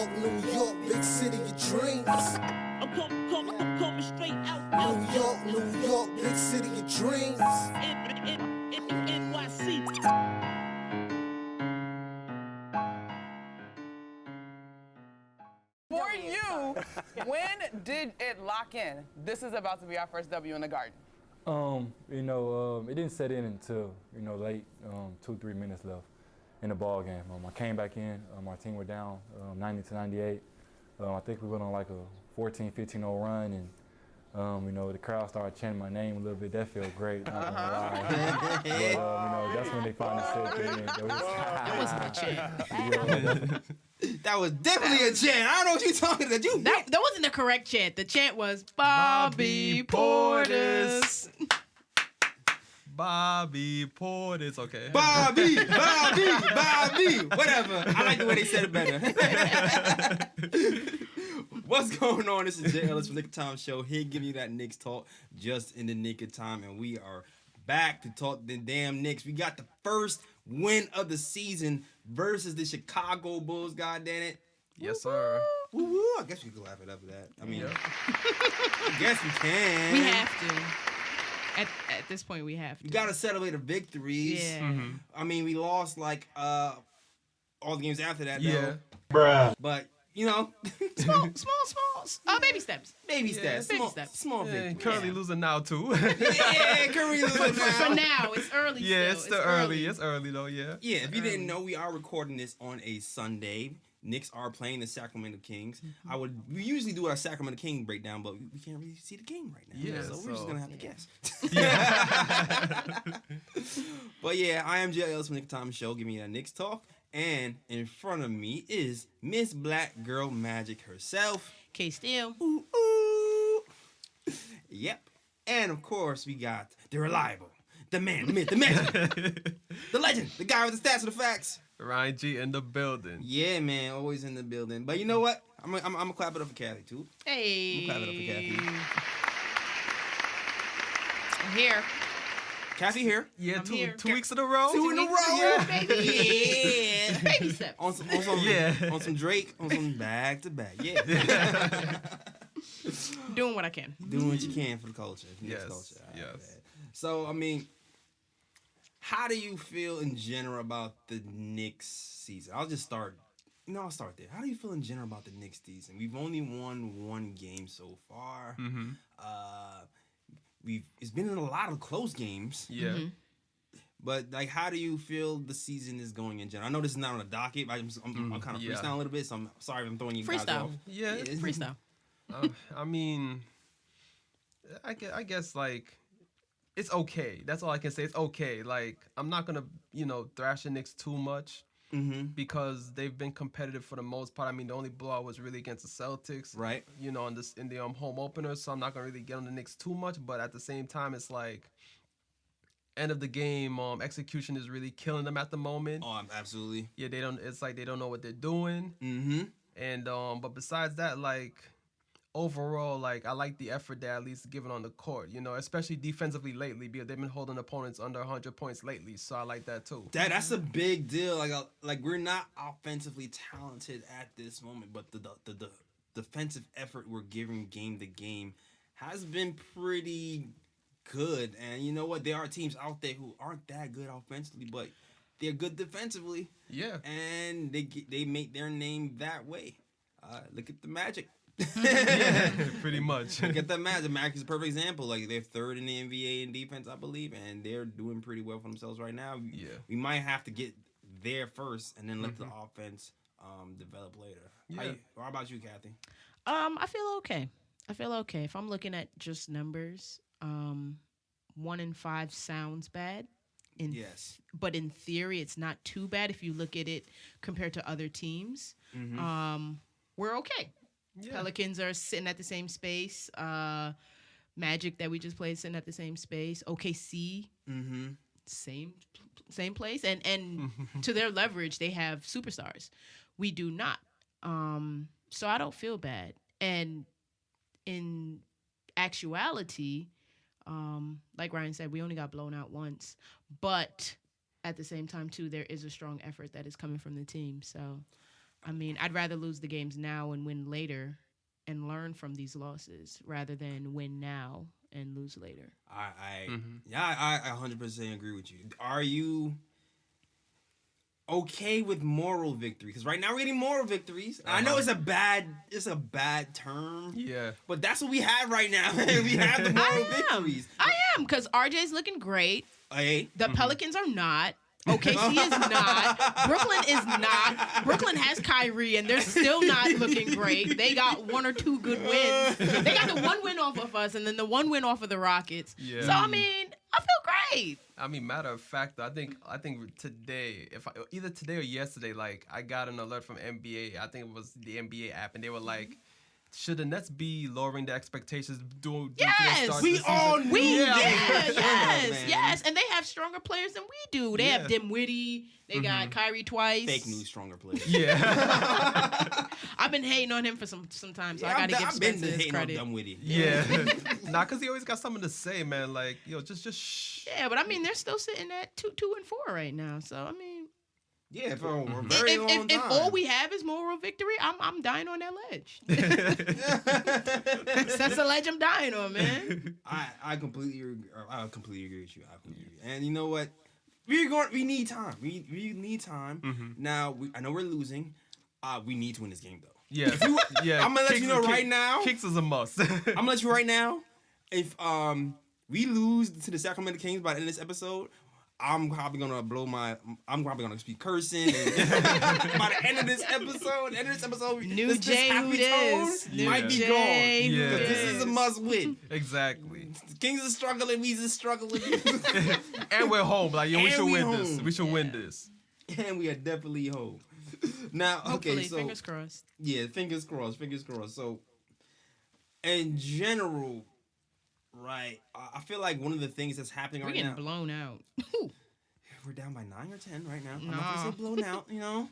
New York, big city of dreams. I'm coming straight out. New York, big city of dreams. NYC. For you, when did it lock in? This is about to be our first W in the Garden. It didn't set in until, late, 2-3 minutes left in the ball game. I came back in, our team were down 90-98. I think we went on like a 14-15-0 run, and the crowd started chanting my name a little bit. That felt great, not gonna lie. But, that's when they finally said it. That wasn't a chant. That was definitely a chant. I don't know what you're talking about. That wasn't the correct chant. The chant was Bobby Portis. Bobby Portis, okay. Bobby. Whatever. I like the way they said it better. What's going on? This is J.Ellis from Nick of Time Show. Here giving you that Knicks talk just in the nick of time. And we are back to talk the damn Knicks. We got the first win of the season versus the Chicago Bulls, goddammit. Yes, sir. Woo-woo. I guess we could laugh it up for that. I mean, I guess we can. We have to. At this point, we have to. You got to celebrate the victories. Yeah. Mm-hmm. I mean, we lost, like, all the games after that, though. Yeah. Bruh. But, small. Baby steps. Baby steps. Baby steps. Small Yeah, victories. currently losing now, too. Yeah, currently losing For now. now, it's early. Yeah, still. it's still early. It's early, though, yeah. Yeah, if you didn't know, we are recording this on a Sunday. Knicks are playing the Sacramento Kings. We usually do our Sacramento King breakdown, but we can't really see the game right now. Yeah, so we're just gonna have to guess. Yeah. But yeah, I am J.Ellis from Nick of Time Show, giving you that Knicks talk. And in front of me is Miss Black Girl Magic herself. K.Steele. Ooh, ooh. Yep. And of course, we got the reliable, the man, the myth, the magic, the legend, the guy with the stats and the facts. Ryan G in the building. Yeah, man, always in the building. But you know what? I'm gonna clap it up for Kathy too. Hey. I'm gonna clap it up for Kathy. I'm here. Kathy here. Yeah, I'm here. 2 weeks in a row. 2 in a row. Yeah, baby. Yeah. Baby steps. on some Yeah. on some Drake, on some back to back. Yeah. Doing what I can. Doing what you can for the culture. Yes. Culture. All right, Yes. man. So I mean, how do you feel in general about the Knicks season? I'll start there. How do you feel in general about the Knicks season? We've only won one game so far. Mm-hmm. It's been in a lot of close games. Yeah. Mm-hmm. But like, how do you feel the season is going in general? I know this is not on the docket. I'm kind of Yeah. freestyling a little bit, so I'm sorry if I'm throwing you guys Freestyle. off. Yeah. Freestyle. I mean, I guess, like, it's okay. That's all I can say. It's okay. Like, I'm not going to, thrash the Knicks too much because they've been competitive for the most part. I mean, the only blowout was really against the Celtics. Right. In the home opener, so I'm not going to really get on the Knicks too much. But at the same time, it's like, end of the game, execution is really killing them at the moment. Oh, absolutely. Yeah, it's like they don't know what they're doing. Mm-hmm. And, but besides that, like, overall, like, I like the effort they're at least given on the court, especially defensively lately, because they've been holding opponents under 100 points lately, so I like that too. That's a big deal. Like we're not offensively talented at this moment, but the defensive effort we're giving game to game has been pretty good. And you know what? There are teams out there who aren't that good offensively, but they're good defensively. Yeah. And they make their name that way. Look at the Magic. Yeah, pretty much. Look at the Magic. The Magic is a perfect example. Like, they're third in the NBA in defense, I believe, and they're doing pretty well for themselves right now. Yeah. We might have to get there first and then let the offense develop later. Yeah. How about you, Kathy? I feel okay. If I'm looking at just numbers, 1-5 sounds bad. Yes. But in theory, it's not too bad if you look at it compared to other teams. We're okay. Yeah. Pelicans are sitting at the same space. Magic that we just played sitting at the same space. OKC, same place. And to their leverage, they have superstars. We do not. So I don't feel bad. And in actuality, like Ryan said, we only got blown out once. But at the same time, too, there is a strong effort that is coming from the team. So I mean, I'd rather lose the games now and win later and learn from these losses rather than win now and lose later. I 100% agree with you. Are you okay with moral victory? Because right now we're getting moral victories. I know it's a bad term. Yeah. But that's what we have right now. We have the moral victories. I am, because RJ's looking great. Hey. The Pelicans are not. OKC is not. Brooklyn is not. Brooklyn has Kyrie, and they're still not looking great. They got 1 or 2 good wins. They got the 1 win off of us, and then the 1 win off of the Rockets. Yeah. So, I mean, I feel great. I mean, matter of fact, I think today, either today or yesterday, like I got an alert from NBA. I think it was the NBA app, and they were like, should the Nets be lowering the expectations? Yes, we all knew. Yes, and they have stronger players than we do. They have Dimwitty. They got Kyrie twice. Fake news, stronger players. Yeah. I've been hating on him for some time, so I got to give Spencer his credit. On Dimwitty. Yeah. Nah, because he always got something to say, man. Like, just shh. Yeah, but I mean, they're still sitting at 2 and 4 right now. So I mean, yeah, for a very long time. If all we have is moral victory, I'm dying on that ledge. That's the ledge I'm dying on, man. I completely agree with you. And you know what? We need time. We need time. Mm-hmm. Now I know we're losing. We need to win this game though. Yeah. Yeah. I'm gonna let you know right now. Kicks is a must. I'm gonna let you right now. If we lose to the Sacramento Kings by the end of this episode, I'm probably gonna speak cursing. By the end of this episode, New this Jay happy who tone dis. might be Jay gone. who Yeah. This is a must win. Exactly. The Kings are struggling. We's are struggling. And we're home. Like, we And should we win home. this. We should win this. And we are definitely home. Now, Hopefully, okay, so fingers crossed. yeah, fingers crossed. So, in general, right? I feel like one of the things that's happening We're right getting now. blown out. We're down by 9 or 10 right now. I'm Nah. not gonna say blown out, you know.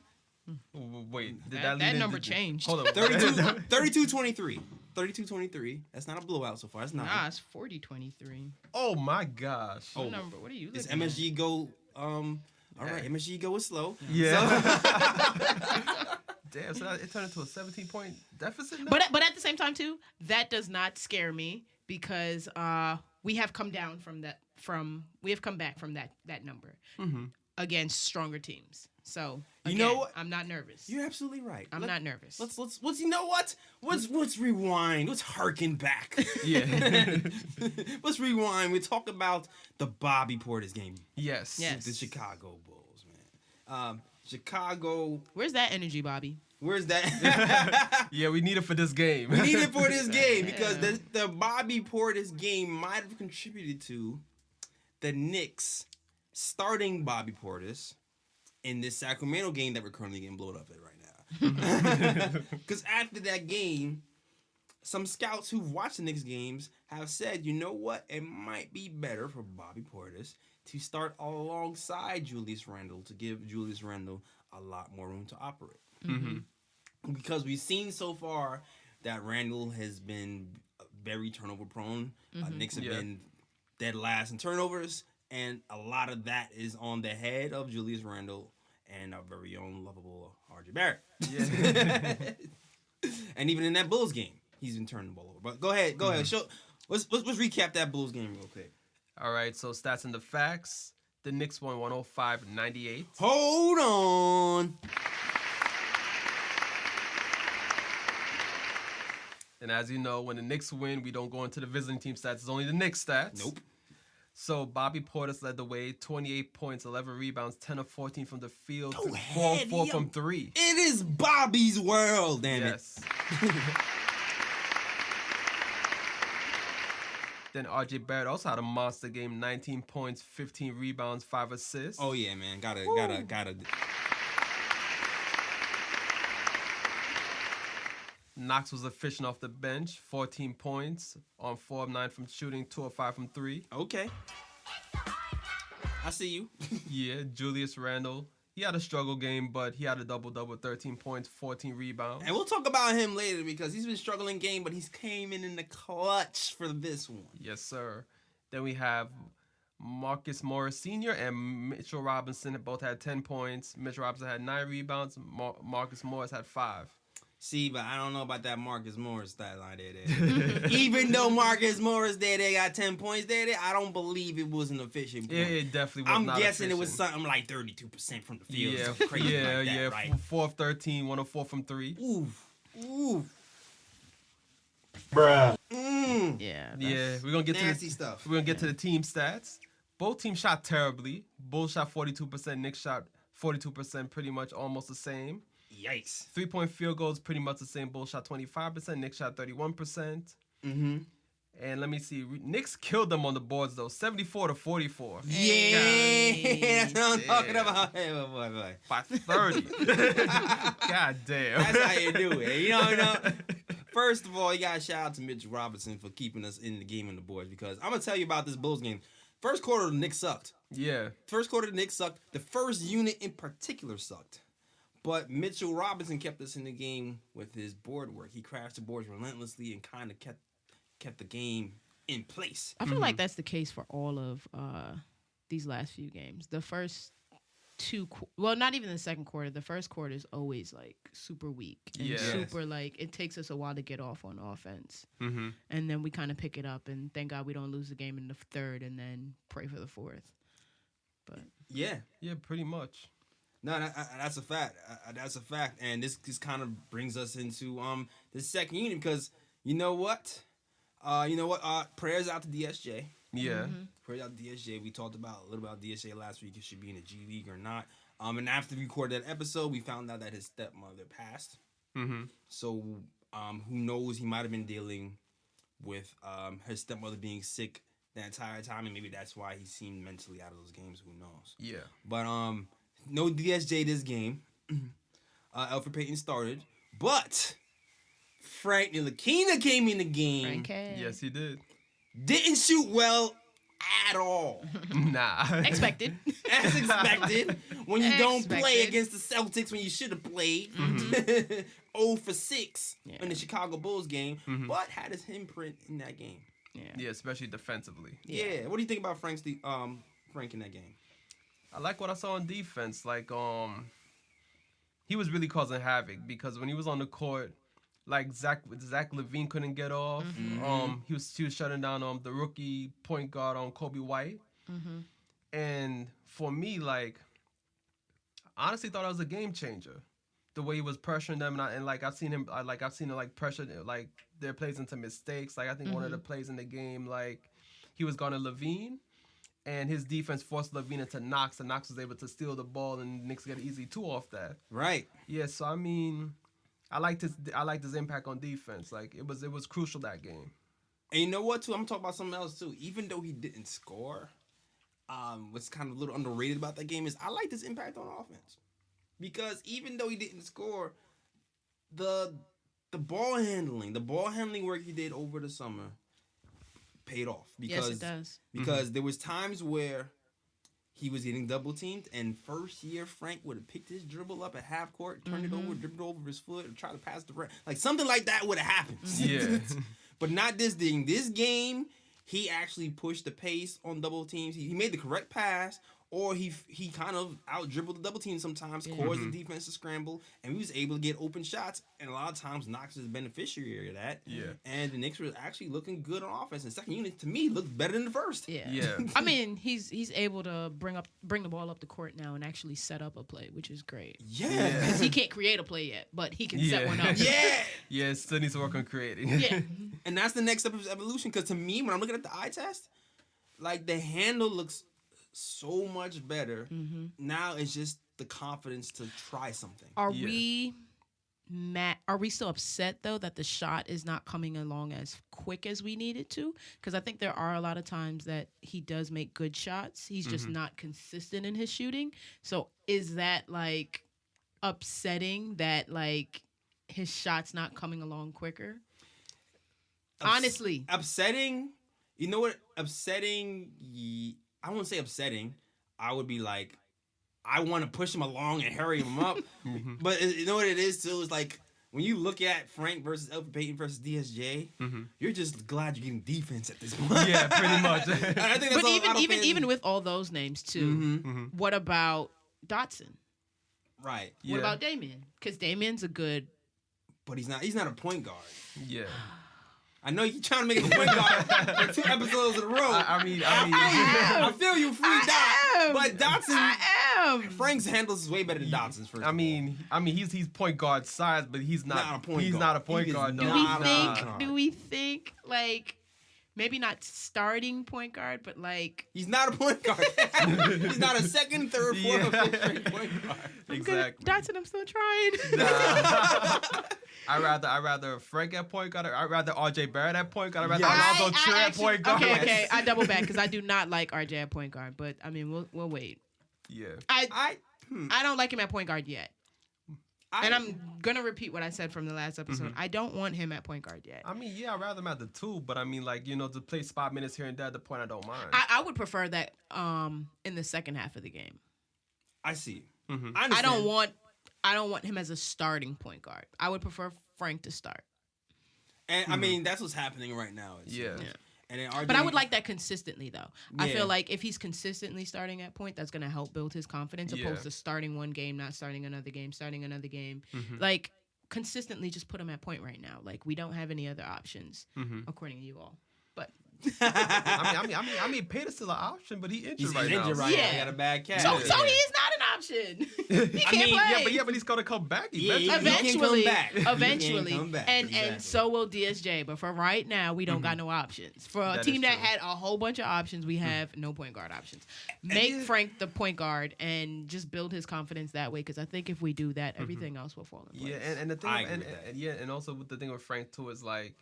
Wait, did That lead into- number changed. Hold on. 32-23. 32-23. That's not a blowout so far. That's not. Nah, it's 40-23. Oh my gosh. What number? What are you It's looking at? MSG go. All right, MSG go is slow. Yeah. Damn, so it turned into a 17-point deficit now? But at the same time too, that does not scare me because we have come down from that. We have come back from that number against stronger teams. So You again, know what? I'm not nervous. You're absolutely right. I'm not nervous. Let's you know what? Let's rewind. Let's harken back. Yeah. Let's rewind. We talk about the Bobby Portis game. Yes. Yes. The Chicago Bulls, man. Chicago. Where's that energy, Bobby? Where's that? Yeah, we need it for this game. We need it for this game because the Bobby Portis game might have contributed to the Knicks starting Bobby Portis in this Sacramento game that we're currently getting blown up at right now. Because after that game, some scouts who've watched the Knicks games have said, you know what? It might be better for Bobby Portis to start alongside Julius Randle to give Julius Randle a lot more room to operate. Because we've seen so far that Randle has been very turnover prone. Knicks have been dead last in turnovers, and a lot of that is on the head of Julius Randle and our very own lovable RJ Barrett. Yeah. And even in that Bulls game, he's been turning the ball over. But go ahead. Let's recap that Bulls game real quick. All right, so stats and the facts. The Knicks won 105-98. Hold on. And as you know, when the Knicks win, we don't go into the visiting team stats. It's only the Knicks stats. Nope. So Bobby Portis led the way, 28 points, 11 rebounds, 10 of 14 from the field, Go 4 ahead, 4 yo. from 3. It is Bobby's world, damn Yes. Then RJ Barrett also had a monster game, 19 points, 15 rebounds, 5 assists. Oh yeah, man. Gotta. Knox was efficient off the bench, 14 points on 4 of 9 from shooting, 2 of 5 from 3. Okay. I see you. Yeah, Julius Randle. He had a struggle game, but he had a double-double, 13 points, 14 rebounds. And we'll talk about him later because he's been struggling game, but he's came in the clutch for this one. Yes, sir. Then we have Marcus Morris Sr. and Mitchell Robinson both had 10 points. Mitchell Robinson had 9 rebounds. Marcus Morris had 5. See, but I don't know about that Marcus Morris stat line there. Even though Marcus Morris they got 10 points there, I don't believe it was an efficient point. It definitely was I'm not guessing it was efficient. something like 32% from the field. Yeah, Something crazy yeah, like that, yeah. right? 4 of 13, 1 of 4 from 3. Ooh. Bruh. Yeah. Yeah, we're gonna get Nasty to stuff. We're gonna get to the team stats. Both teams shot terribly. Bulls shot 42%. Knicks shot 42%, pretty much almost the same. Yikes. 3-point field goals, pretty much the same. Bulls shot 25%. Knicks shot 31%. Mm-hmm. And let me see. Knicks killed them on the boards though, 74-44. Yeah, that's what I'm talking damn. about. Hey, boy. By 30. God damn. That's how you do it. You know. First of all, you gotta shout out to Mitch Robinson for keeping us in the game on the boards, because I'm gonna tell you about this Bulls game. First quarter, the Knicks sucked. Yeah. The first unit in particular sucked. But Mitchell Robinson kept us in the game with his board work. He crashed the boards relentlessly and kind of kept the game in place. I feel like that's the case for all of these last few games. The first not even the second quarter. The first quarter is always like super weak and Yes. super like it takes us a while to get off on offense, Mm-hmm. and then we kind of pick it up. And thank God we don't lose the game in the third, and then pray for the fourth. But Yeah. Yeah, pretty much. No, that's a fact. That's a fact. And this kind of brings us into the second unit, because you know what? Prayers out to DSJ. Yeah. Prayers out to DSJ. We talked a little about DSJ last week. If should be in the G League or not. And after we recorded that episode, we found out that his stepmother passed. Mm-hmm. So who knows? He might have been dealing with his stepmother being sick the entire time, and maybe that's why he seemed mentally out of those games. Who knows? Yeah. But no DSJ this game. Alfred Payton started, but Frank Ntilikina came in the game. Yes, he did. Didn't shoot well at all, Nah. expected. as expected. When you don't play Expected. against the Celtics when you should have played. 0 for 6 in the Chicago Bulls game, but had his imprint in that game. Yeah, especially defensively. Yeah. What do you think about Frank in that game? I like what I saw on defense. Like, he was really causing havoc because when he was on the court, like Zach LaVine couldn't get off. He was shutting down the rookie point guard on Kobe White. And for me, like, I honestly thought it was a game changer. The way he was pressuring them, and I've seen him like pressure like their plays into mistakes. Like I think one of the plays in the game, like he was guarding LaVine, and his defense forced LaVine into Knox, and Knox was able to steal the ball, and Knicks get an easy 2 off that. Right. Yeah, so I mean, I liked his impact on defense. Like it was crucial that game. And you know what, too? I'm gonna talk about something else too. Even though he didn't score, what's kind of a little underrated about that game is I liked his impact on offense. Because even though he didn't score, the ball handling work he did over the summer paid off. Because, Yes, it does. Because there was times where he was getting double teamed, and first year Frank would have picked his dribble up at half court, turned it over, dribbled over his foot, and tried to pass the right. Like something like that would have happened. Yeah. But not this thing. This game, he actually pushed the pace on double teams. He made the correct pass, or he kind of out dribbled the double team sometimes, caused the defense to scramble, and he was able to get open shots. And a lot of times, Knox is the beneficiary of that. Yeah. And the Knicks were actually looking good on offense. And second unit, to me, looked better than the first. Yeah. Yeah. I mean, he's able to bring the ball up the court now and actually set up a play, which is great. Yeah. Because he can't create a play yet, but he can set Yeah. one up. Yeah. Yeah, still needs to work on creating. Yeah. And that's the next step of his evolution. Because to me, when I'm looking at the eye test, like the handle looks so much better. Now it's just the confidence to try something. Are Yeah. we still upset though that the shot is not coming along as quick as we need it to? Because I think there are a lot of times that he does make good shots. He's just not consistent in his shooting. So is that like upsetting that like his shot's not coming along quicker? Honestly. Upsetting. You know what? Upsetting. I wouldn't say upsetting. I would be like, I want to push him along and hurry him up. But you know what it is too? It's like when you look at Frank versus Elfrid Payton versus DSJ, you're just glad you're getting defense at this point. Yeah, pretty much. I think that's But all a lot of even fans- even with all those names too, what about Dotson? right, What about Damian? Because Damian's a good. but he's not a point guard. Yeah. I know you're trying to make him a point guard for 2 episodes in a row. I mean, I feel you, free Dot, but Dotson. I am. Frank's handles is way better than Dotson's. First, I mean, he's point guard size, but he's not a point guard. He No. is Do we think like maybe not starting point guard, but like he's not a point guard. He's not a second, third, fourth, or fifth straight point guard. Exactly. Dotson? I'm still trying. I rather Frank at point guard. I rather RJ Barrett at point guard. I rather Yes. Alonzo Trier at point guard. Okay. I double back because I do not like RJ at point guard, but I mean we'll wait. Yeah. I don't like him at point guard yet. And I'm gonna repeat what I said from the last episode. I don't want him at point guard yet. I mean, yeah, I'd rather him at the 2, but I mean, like, to play spot minutes here and there at the point, I don't mind. I would prefer that in the second half of the game. I see. Mm-hmm. I I understand. don't want him as a starting point guard. I would prefer Frank to start. And I mean, that's what's happening right now. Yeah. And then RJ, But I would like that consistently, though. I Yeah. feel like if he's consistently starting at point, that's going to help build his confidence, opposed to starting one game, not starting another game, starting another game. Like, consistently just put him at point right now. Like, we don't have any other options, according to you all. But I mean, Payton's still an option, but he injured he's right injured now. right now. Yeah. He got a bad cat. so he is not an option. He can't play. Yeah, but he's gonna come back Yeah, eventually. he can come back. He can Eventually, come back. and Exactly. so will DSJ. But for right now, we don't got no options. For a That team is that true. had a whole bunch of options, we have no point guard options. Make yeah. Frank the point guard and just build his confidence that way. Because I think if we do that, everything else will fall in place. Yeah, and the thing, I agree and, with that. and yeah, and also with the thing with Frank too is like,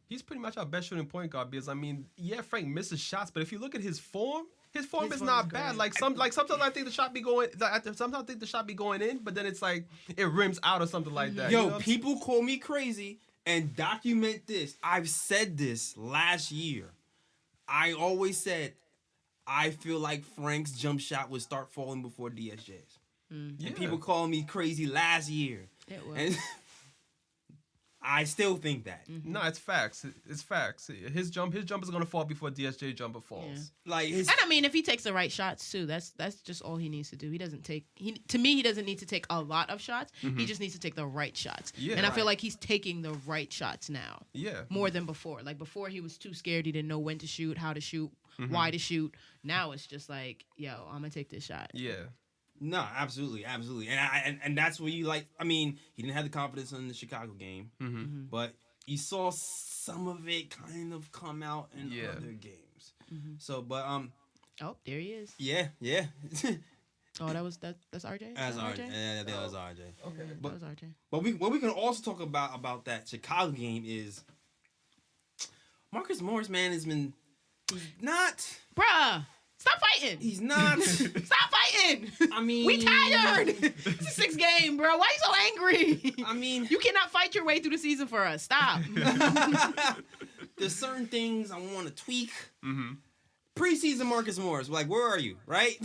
he's pretty much our best shooting point guard because I mean, yeah, Frank misses shots, but if you look at his form is form not is bad. great. Sometimes I think the shot be going, sometimes I think the shot be going in, but then it's like it rims out or something like that. Yo, you know what I'm people call me crazy and document this. I've said this last year. I always said I feel like Frank's jump shot would start falling before DSJ's. Yeah. And people call me crazy last year. It will. And I still think that. No, it's facts. It's facts. His jump is gonna fall before DSJ jumper falls. Like his And I mean, if he takes the right shots too, that's just all he needs to do. He doesn't take to me he doesn't need to take a lot of shots. He just needs to take the right shots. Yeah. And I feel like he's taking the right shots now. Yeah. More than before. Like before he was too scared. He didn't know when to shoot, how to shoot, why to shoot. Now it's just like, yo, I'm gonna take this shot. Yeah. No, absolutely, absolutely, and that's where you like. I mean, he didn't have the confidence in the Chicago game, but you saw some of it kind of come out in other games. So, but Oh, there he is. yeah. Oh, that's RJ? That's Is that RJ. Yeah, that was RJ. Okay. That was RJ. But what we can also talk about that Chicago game is Marcus Morris, man, he's not. Bruh, stop fighting. He's not. Stop fighting. I mean, We tired. It's a 6 game, bro. Why you so angry? I mean, You cannot fight your way through the season for us. Stop. there's certain things I want to tweak. Preseason Marcus Morris, like, where are you, right?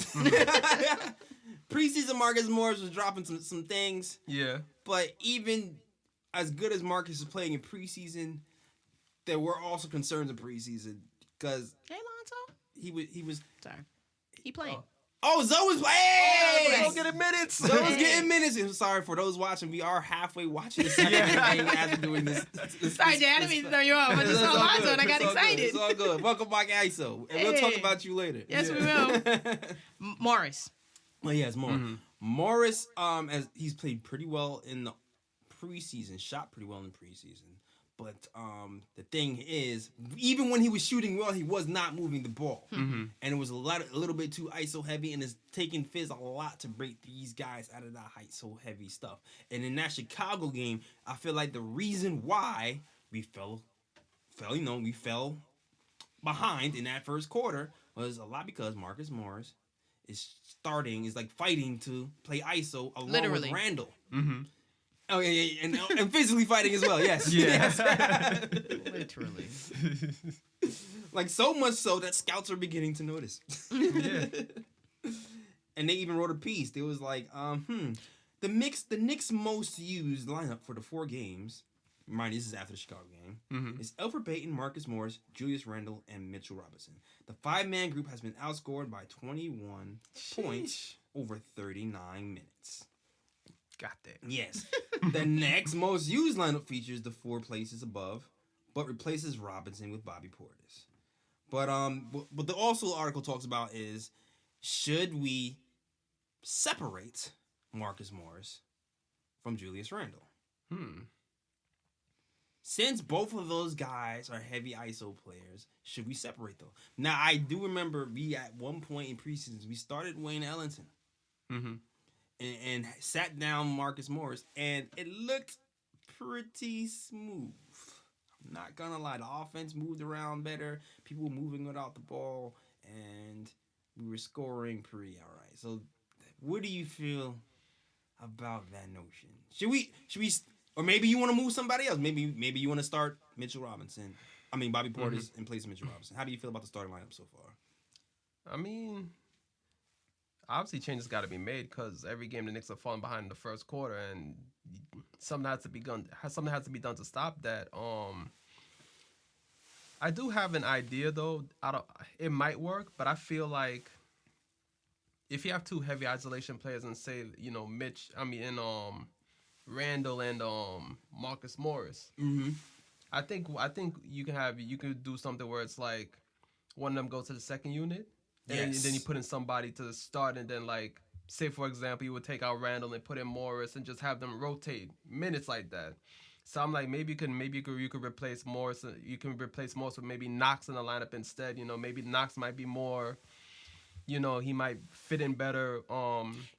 Preseason Marcus Morris was dropping some things, Yeah. but even as good as Marcus is playing in preseason, there were also concerns in preseason because Hey, Lonzo. he was. Sorry. He playing. Oh, Zoe was playing. Go get minutes. Zoe was getting minutes. I'm sorry for those watching. We are halfway watching the second game as we're doing this. Sorry, Dad. I didn't mean to throw you off. I just saw Lonzo and I got excited. It's all good. Welcome back, ISO. And we'll talk Hey. about you later. Yes, we will. Morris. Well, yes, more. Morris, as he's played pretty well in the preseason, shot pretty well in the preseason. But the thing is, even when he was shooting well, he was not moving the ball, and it was a little bit too ISO heavy, and it's taking Fizz a lot to break these guys out of that ISO heavy stuff. And in that Chicago game, I feel like the reason why we fell behind in that first quarter was a lot because Marcus Morris is like fighting to play ISO along Literally. with Randle. Oh yeah, and physically fighting as well. Yes, yes. Literally. Like so much so that scouts are beginning to notice. Yeah. And they even wrote a piece. They was like, The Knicks' most used lineup for the 4 games, mind you, this is after the Chicago game, is Elfrid Payton, Marcus Morris, Julius Randle, and Mitchell Robinson. The 5-man group has been outscored by 21 points over 39 minutes. Got that. Yes. The next most used lineup features the 4 places above, but replaces Robinson with Bobby Portis. But what the also article talks about is, should we separate Marcus Morris from Julius Randle? Since both of those guys are heavy ISO players, should we separate them? Now, I do remember at one point in preseason, we started Wayne Ellington and sat down Marcus Morris, and it looked pretty smooth. I'm not gonna lie, the offense moved around better, people were moving without the ball, and we were scoring pretty all right. So, what do you feel about that notion? Should we, or maybe you want to move somebody else? Maybe you want to start Bobby Portis in place of Mitchell Robinson. How do you feel about the starting lineup so far? I mean, obviously changes got to be made because every game the Knicks are falling behind in the first quarter, and something has to be done. Something has to be done to stop that. I do have an idea though. It might work, but I feel like if you have 2 heavy isolation players and say, Randle and Marcus Morris, I think you could do something where it's like one of them goes to the second unit, and then you put in somebody to start, and then like say for example you would take out Randle and put in Morris and just have them rotate minutes like that. So I'm like, maybe you could replace Morris. You can replace Morris with maybe Knox in the lineup instead. Maybe Knox might be more. He might fit in better.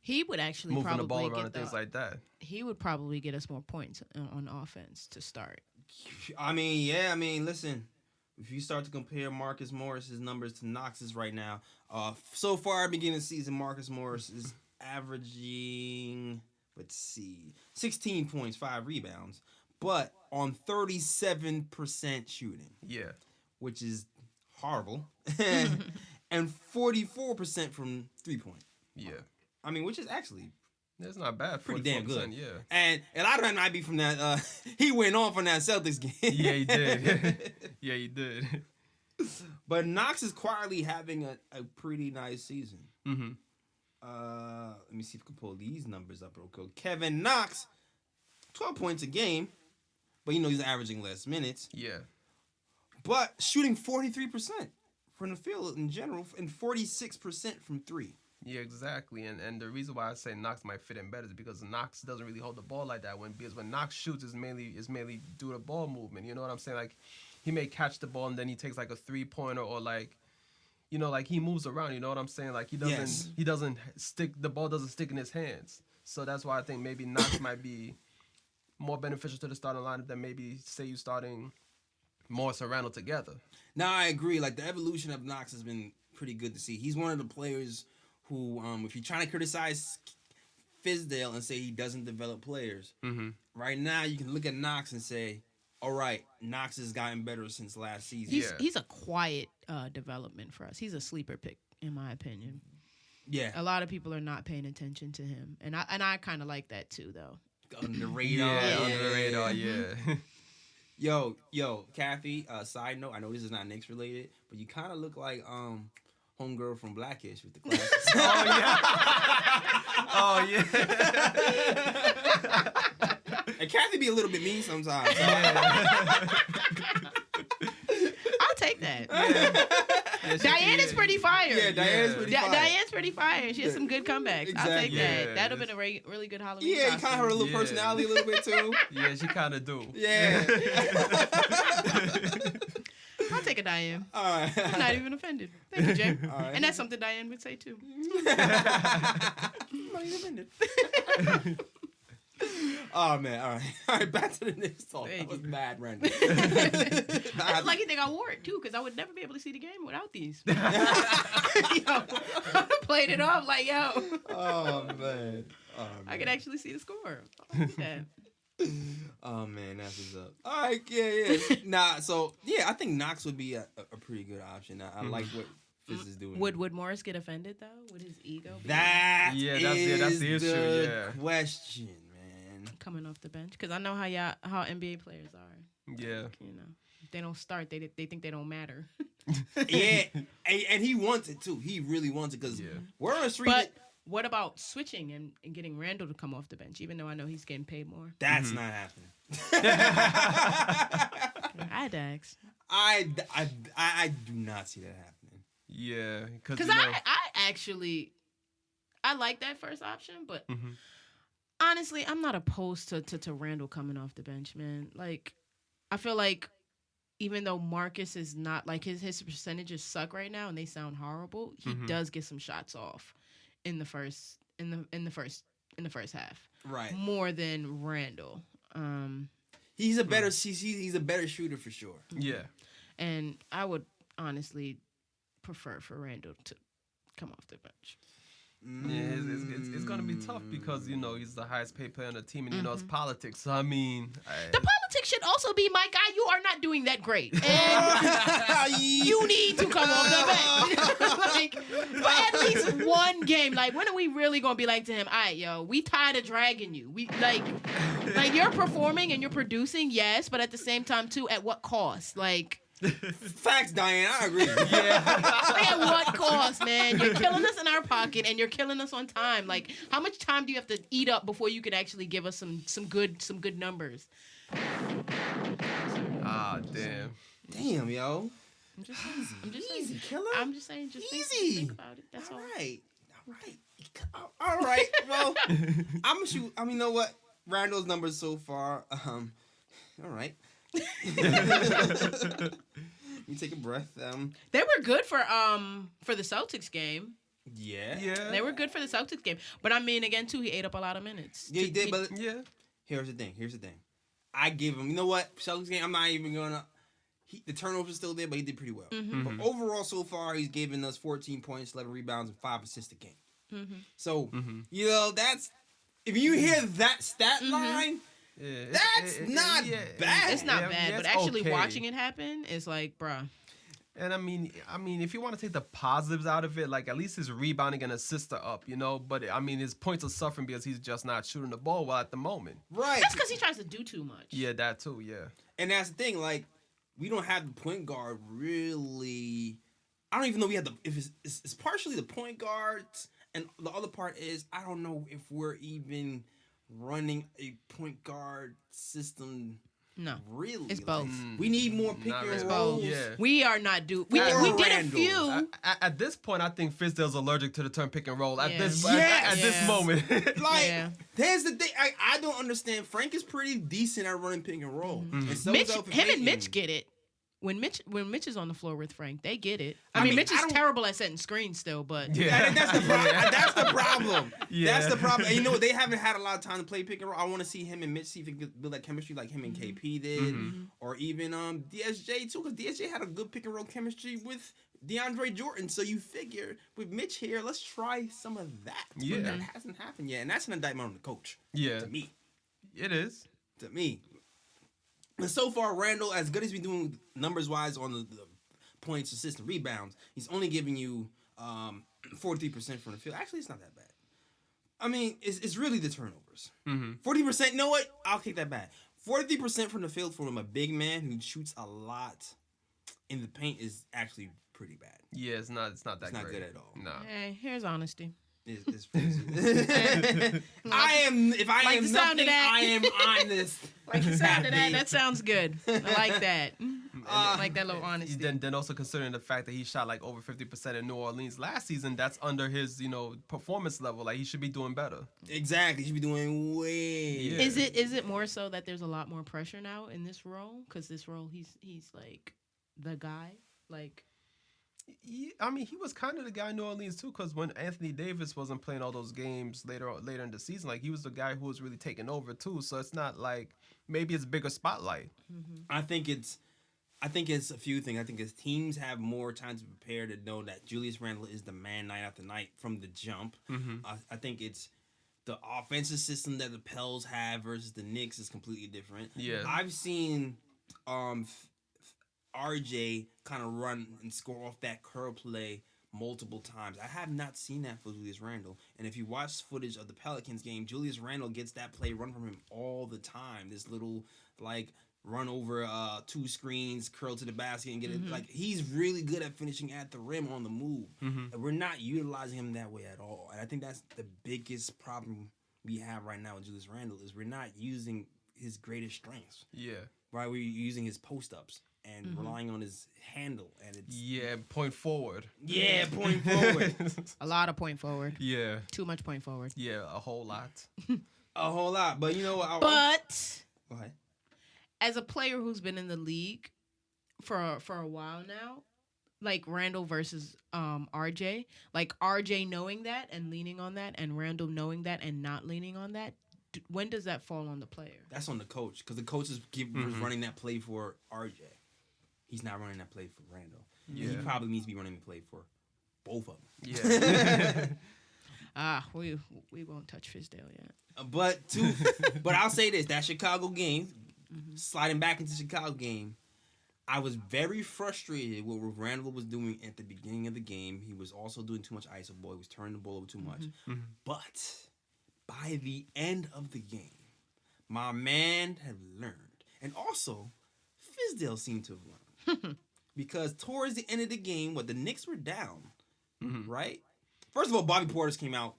He would actually moving probably the ball around get and things like that. He would probably get us more points on offense to start. Listen. If you start to compare Marcus Morris's numbers to Knox's right now, so far beginning of the season, Marcus Morris is averaging, 16 points, 5 rebounds, but on 37% shooting. Yeah. Which is horrible. And 44% from 3-point. Yeah. Which is actually that's not bad. Pretty damn good. Yeah. And a lot of that might be from that. He went off on that Celtics game. Yeah, he did. Yeah, he did. But Knox is quietly having a pretty nice season. Let me see if I can pull these numbers up real quick. Kevin Knox, 12 points a game, but he's averaging less minutes. Yeah. But shooting 43% from the field in general and 46% from 3. Yeah, exactly. And the reason why I say Knox might fit in better is because Knox doesn't really hold the ball like that. Because when Knox shoots, is mainly due to ball movement. You know what I'm saying? Like, he may catch the ball and then he takes like a 3-pointer, or like, like he moves around. You know what I'm saying? Like he doesn't stick. The ball doesn't stick in his hands. So that's why I think maybe Knox might be more beneficial to the starting lineup than maybe say you starting Morris and Randle together. Now I agree. Like, the evolution of Knox has been pretty good to see. He's one of the players who, if you're trying to criticize Fizdale and say he doesn't develop players, right now you can look at Knox and say, all right, Knox has gotten better since last season. He's a quiet development for us. He's a sleeper pick, in my opinion. Yeah. A lot of people are not paying attention to him. And I kind of like that too, though. Under the radar. Under the radar, yeah. Yo, Kathy, side note, I know this is not Knicks related, but you kind of look like homegirl from Blackish with the glasses. Oh yeah. And Kathy be a little bit mean sometimes. So. I'll take that. Yeah, Diana's pretty fire. Yeah, Diana's pretty fire. Diana's pretty fire. She has some good comebacks. Exactly. I'll take that. Yeah. That'd have been a really good Halloween Yeah, you costume. kind of have a little personality a little bit too. Yeah, she kind of do. Yeah. I'll take a Diane. All right. I'm not even offended. Thank you, Jay. All right. And that's something Diane would say too. I'm not even offended. Oh man! All right. Back to the Knicks talk. Thank That was you. bad, Randle. I was lucky thing I wore it too, because I would never be able to see the game without these. I played it off like, yo. Oh man! I could actually see the score. I like that. Oh man, that's what's up. All right, yeah. I think Knox would be a pretty good option. I like what Fizz is doing. Would Morris get offended though? Would his ego be That's that's the issue, yeah. question, man. coming off the bench? Because I know how NBA players are. Yeah. You know, if they don't start, they think they don't matter. Yeah, and he wants it too. He really wants it because we're on a street. But what about switching and getting Randle to come off the bench? Even though I know he's getting paid more. That's not happening. I'd ask. I do not see that happening. Yeah, Because I actually I like that first option, but honestly, I'm not opposed to Randle coming off the bench, man. Like, I feel like even though Marcus is not like his percentages suck right now and they sound horrible, he does get some shots off in the first half. Right. More than Randle. He's a better he's a better shooter for sure. Yeah. And I would honestly prefer for Randle to come off the bench. Yeah, it's gonna be tough because he's the highest paid player on the team, and it's politics. So I mean, the politics should also be, my guy, you are not doing that great, and you need to come off the bench. Like, for at least one game. Like, when are we really gonna be like to him? All right, yo, we tired of dragging you. We like you're performing and you're producing, yes, but at the same time too, at what cost? Like. Facts, Diane. I agree. At what cost, man? You're killing us in our pocket, and you're killing us on time. Like, how much time do you have to eat up before you can actually give us some good numbers? Ah, damn. Damn, yo. I'm just saying. Easy, killer. I'm just saying. Just Easy. think about it. That's all. All right. Well, I'm gonna shoot. I mean, you know what? Randall's numbers so far. All right. You take a breath. They were good for the Celtics game. Yeah. They were good for the Celtics game. But I mean, again, too, he ate up a lot of minutes. Yeah, he did. But Yeah. here's the thing. I give him. You know what? Celtics game. I'm not even gonna. The turnovers are still there, but he did pretty well. But overall, so far, he's given us 14 points, 11 rebounds, and 5 assists a game. So that's if you hear that stat line. Yeah, That's not bad. It's not bad, it's but actually okay. watching it happen is like, bruh. And I mean, if you want to take the positives out of it, like at least his rebounding and assists are up, But I mean, his points are suffering because he's just not shooting the ball well at the moment. Right. That's because he tries to do too much. Yeah, that too. Yeah. And that's the thing. Like, we don't have the point guard really. I don't even know we have the. If it's partially the point guards, and the other part is I don't know if we're even running a point guard system. No, really. it's both. We need more pick and really. rolls. Yeah. We are not we did a Randle. few. At this point, I think Fizdale's allergic to the term pick and roll. At Yeah. this Yes. at this moment. Like, Yeah. there's the thing. I don't understand. Frank is pretty decent at running pick and roll. And so Mitch, is Elfrid him and Payton. Mitch get it. When Mitch is on the floor with Frank, they get it. I I mean, mean, Mitch I is don't- terrible at setting screens still, but Yeah. That's the problem. That's the problem. Yeah. That's the problem. And you know what? They haven't had a lot of time to play pick and roll. I want to see him and Mitch see if he can build that chemistry like him and KP did, or even DSJ too, because DSJ had a good pick and roll chemistry with DeAndre Jordan. So you figure with Mitch here, let's try some of that. Yeah. But that hasn't happened yet, and that's an indictment on the coach. Yeah. To me. It is. To me. And so far, Randall, as good as he's doing numbers-wise on the points, assists, and rebounds, he's only giving you 43% from the field. Actually, it's not that bad. I mean, it's really the turnovers. 40%, you know what? I'll take that back. 43% from the field from a big man who shoots a lot in the paint is actually pretty bad. Yeah, it's not that It's not great. good at all. No. hey, here's honesty. It's I am, if I Like am the sound of nothing, that. I am honest. Like the sound of that. That sounds good. I like that. I like that little honesty. Then also considering the fact that he shot like over 50% in New Orleans last season, that's under his performance level. Like he should be doing better. Exactly. You should be doing way. Yeah. Is it more so that there's a lot more pressure now in this role? Because this role, he's like the guy. Like, Yeah, I mean, he was kind of the guy in New Orleans too, because when Anthony Davis wasn't playing all those games later in the season, like he was the guy who was really taking over too. So it's not like maybe it's a bigger spotlight. I think it's a few things. I think as teams have more time to prepare to know that Julius Randle is the man night after night from the jump. I think it's the offensive system that the Pels have versus the Knicks is completely different. Yeah. I've seen RJ kind of run and score off that curl play multiple times. I have not seen that for Julius Randle. And if you watch footage of the Pelicans game, Julius Randle gets that play run from him all the time. This little like run over 2 screens, curl to the basket and get it. Like he's really good at finishing at the rim on the move. And we're not utilizing him that way at all. And I think that's the biggest problem we have right now with Julius Randle is we're not using his greatest strengths. Yeah. Right? We're using his post-ups and relying on his handle. And it's point forward. Yeah, point forward. A lot of point forward. Yeah. Too much point forward. Yeah, a whole lot. A whole lot. But you know what? But Go ahead. as a player who's been in the league for a while now, like Randle versus RJ, like RJ knowing that and leaning on that, and Randle knowing that and not leaning on that, when does that fall on the player? That's on the coach because the coach is running that play for RJ. He's not running that play for Randle. Yeah. He probably needs to be running the play for both of them. Yeah. We won't touch Fizdale yet. But I'll say this: that Chicago game, sliding back into the Chicago game, I was very frustrated with what Randle was doing at the beginning of the game. He was also doing too much iso ball. He was turning the ball over too much. But by the end of the game, my man had learned, and also Fizdale seemed to have learned. Because towards the end of the game, the Knicks were down, right? First of all, Bobby Portis came out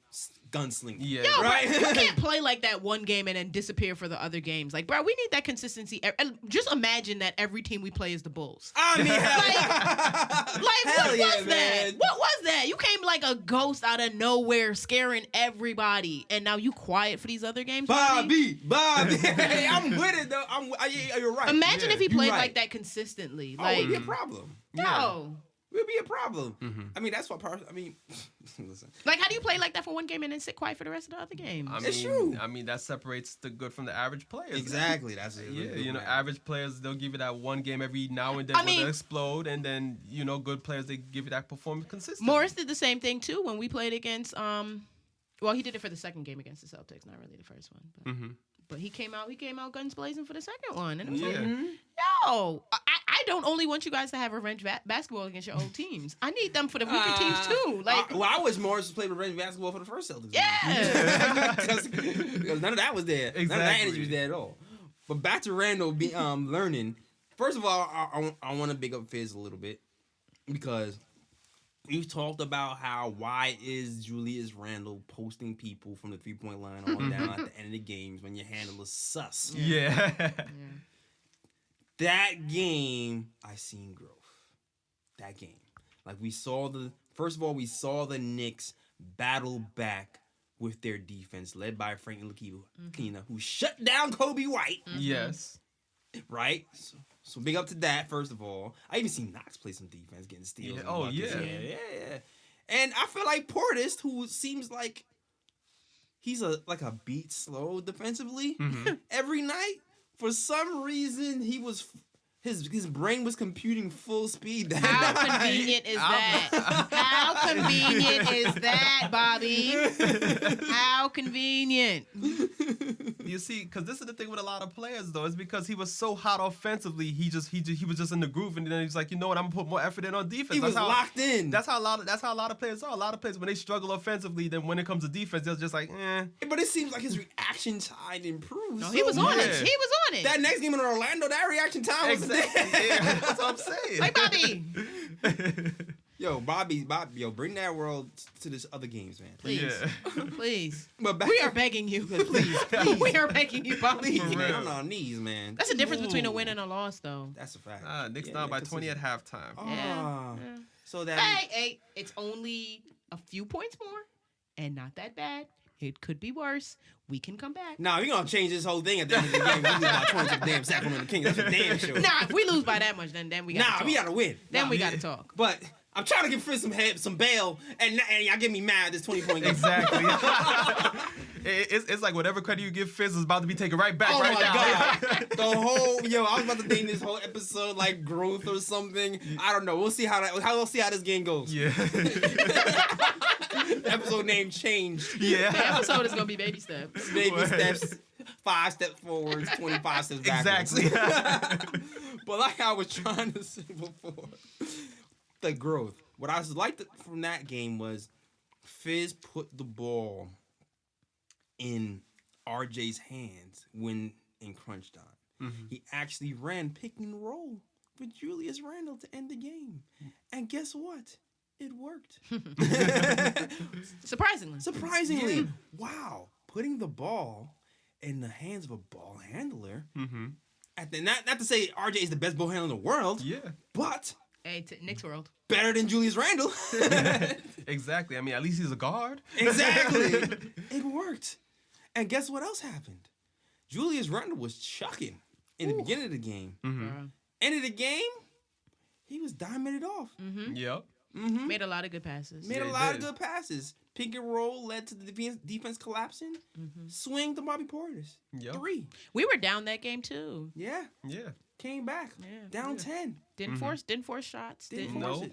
gunslinging. Yeah. Yo, right? bro, you can't play like that one game and then disappear for the other games. Like, bro, we need that consistency. And just imagine that every team we play is the Bulls. I mean, What was that? What was that? You came like a ghost out of nowhere, scaring everybody, and now you quiet for these other games. Bobby. Hey, I'm with it though. You're right. Imagine if he played right. like that consistently. Oh, Like, it would be a problem. yo. It would be a problem. I mean, that's what listen. Like, how do you play like that for one game and then sit quiet for the rest of the other games? It's true. I mean, that separates the good from the average players. Exactly. That's it. Yeah, you know, average players, they'll give you that one game every now and then where they'll explode, and then, you know, good players, they give you that performance consistently. Morris did the same thing, too, when we played against, well, he did it for the second game against the Celtics, not really the first one. But, but he came out guns blazing for the second one. And it was like, yo, I don't only want you guys to have revenge basketball against your old teams. I need them for the weaker teams, too. Like, I wish Morris was playing revenge basketball for the first Celtics. Yeah. Because none of that was there. Exactly. None of that energy was there at all. But back to Randle learning. First of all, I want to big up Fizz a little bit because we've talked about why is Julius Randle posting people from the 3-point line on down at the end of the games when your handle is sus. Yeah. That game, I seen growth. That game. Like we saw we saw the Knicks battle back with their defense led by Frank Ntilikina, who shut down Kobe White. Yes. Right? So big up to that, first of all. I even seen Knox play some defense, getting steals. Yeah. and Oh, buckets. yeah. Yeah. And I feel like Portis, who seems like he's a beat slow defensively every night. For some reason, his brain was computing full speed that how night. convenient is that? How convenient is that, Bobby? How convenient. You see, because this is the thing with a lot of players, though, is because he was so hot offensively, he was just in the groove, and then he was like, you know what, I'm gonna put more effort in on defense. He was locked in. That's how a lot of players are. A lot of players, when they struggle offensively, then when it comes to defense, they're just like, eh. But it seems like his reaction time improved. No, he was on it. Yeah. He was on it. That next game in Orlando, that reaction time was there. Yeah, that's what I'm saying. Like, Bobby. Yo, Bobby, bring that world to this other games, man. Please. Yeah. Please. But back We are begging you. please. We are begging you, Bobby. Please, For man, real. on our knees, man. That's the difference between a win and a loss, though. That's a fact. Knicks down by 20 at halftime. Ah. Yeah. So that Hey, it's only a few points more, and not that bad. It could be worse. We can come back. Nah, we gonna change this whole thing at the end of the game. We lose by 20 to the damn Sacramento Kings. That's for damn sure. Nah, if we lose by that much, then we got to talk. We gotta win. Then we got to talk. But I'm trying to give Fizz some bail, and y'all get me mad at this 20-point game. Exactly. It's like whatever credit you give Fizz is about to be taken right back Oh right my now. god! I was about to name this whole episode like growth or something. I don't know. We'll see how this game goes. Yeah. The episode name changed. Yeah. The episode is going to be baby steps. Baby steps, 5 steps forwards, 25 steps backwards. Exactly. But like I was trying to say before, the growth. what I liked from that game was Fizz put the ball in RJ's hands when in crunch time. He actually ran pick and roll with Julius Randle to end the game. And guess what? It worked. Surprisingly. Wow. Putting the ball in the hands of a ball handler. Not to say RJ is the best ball handler in the world. Yeah. But Hey, Knicks world. better than Julius Randle. Exactly. I mean, at least he's a guard. Exactly. It worked. And guess what else happened? Julius Randle was chucking in the beginning of the game. End of the game, he was diming it off. Yep. Made a lot of good passes. Made a lot of good passes. Pick and roll led to the defense collapsing. Swing to Bobby Portis. Yep. 3. We were down that game too. Yeah. Yeah. Came back. Yeah. Down 10. Didn't force shots. Didn't force it.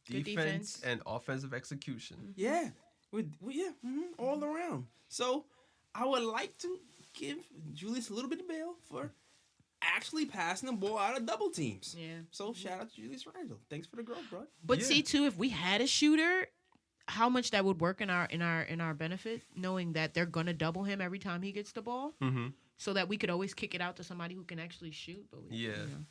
Good Defense defense. and offensive execution. Yeah. All around. So I would like to give Julius a little bit of bail for actually passing the ball out of double teams. Yeah. So shout out to Julius Randle. Thanks for the growth, bro. But Yeah. see too, if we had a shooter, how much that would work in our benefit, knowing that they're gonna double him every time he gets the ball, so that we could always kick it out to somebody who can actually shoot. But we, Yeah. you know.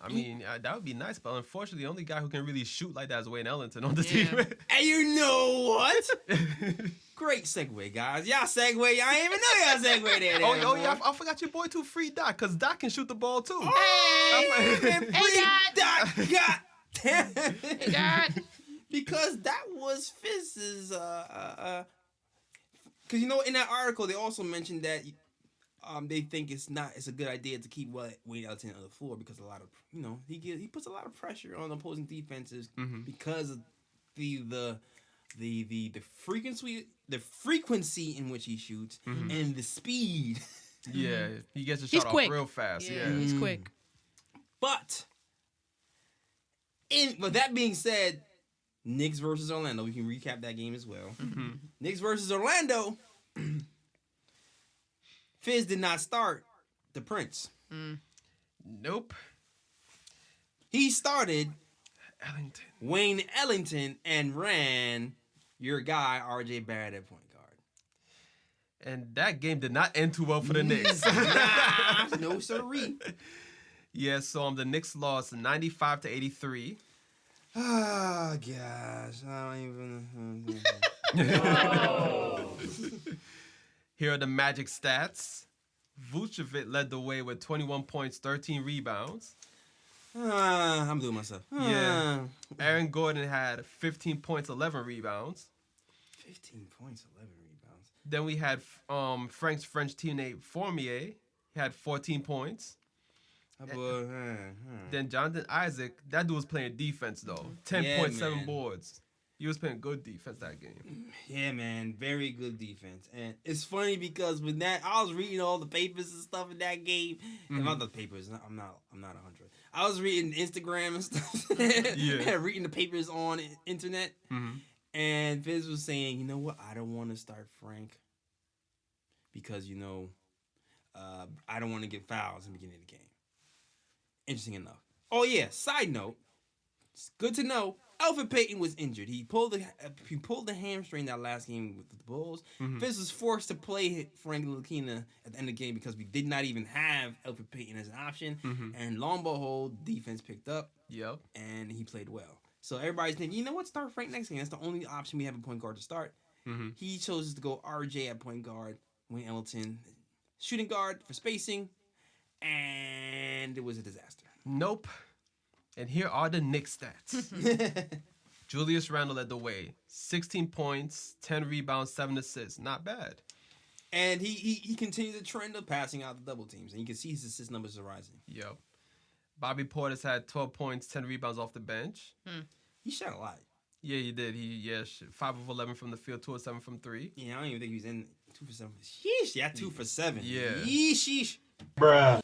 I mean, that would be nice, but unfortunately, the only guy who can really shoot like that is Wayne Ellington on the Yeah. team. And you know what? Great segue, guys. Y'all segue. I ain't even know y'all segue there. Oh yeah, I forgot your boy too, Free Doc, because Doc can shoot the ball too. Hey, Doc. God damn. Hey, God. Because that was Fizz's. Because you know, in that article, they also mentioned that they think it's a good idea to keep Wayne Ellington on the floor because a lot of he puts a lot of pressure on opposing defenses because of the frequency in which he shoots and the speed. Yeah, he gets the He's shot off quick. real fast. Yeah, Yeah. he's quick. But that being said, Knicks versus Orlando. We can recap that game as well. Knicks versus Orlando. Fizz did not start the Prince. Nope. He started Ellington. Wayne Ellington and ran your guy RJ Barrett at point guard. And that game did not end too well for the Knicks. Nah, no siree. Yeah, so the Knicks lost 95-83. Oh gosh, I don't even. Here are the Magic stats. Vucevic led the way with 21 points, 13 rebounds. I'm doing myself. Yeah. Aaron Gordon had 15 points, 11 rebounds. 15 points, 11 rebounds. Then we had Frank's French teammate Fournier. He had 14 points. Then Jonathan Isaac, that dude was playing defense though. 10.7 man. boards. He was playing good defense that game. Yeah, man, very good defense. And it's funny because with that, I was reading all the papers and stuff in that game. And not the papers, I'm not 100. I was reading Instagram and stuff. Yeah. Reading the papers on internet. And Fizz was saying, you know what? I don't want to start Frank because I don't want to get fouls in the beginning of the game. Interesting enough. Oh yeah. Side note. It's good to know. Elfrid Payton was injured. He pulled the hamstring that last game with the Bulls. Fizz was forced to play Frank Ntilikina at the end of the game because we did not even have Elfrid Payton as an option. And lo and behold, defense picked up. Yep. And he played well. So everybody's thinking, you know what? Start Frank next game. That's the only option we have at point guard to start. He chose to go RJ at point guard, Wayne Ellington shooting guard for spacing, and it was a disaster. Nope. And here are the Knicks stats. Julius Randle led the way. 16 points, 10 rebounds, 7 assists. Not bad. And he continued the trend of passing out the double teams. And you can see his assist numbers are rising. Yep. Bobby Portis had 12 points, 10 rebounds off the bench. He shot a lot. Yeah, he did. 5 of 11 from the field, 2 of 7 from 3. Yeah, I don't even think he was in 2 for 7. Sheesh, yeah, 2 for 7. Yeah. Yeesh. Bruh.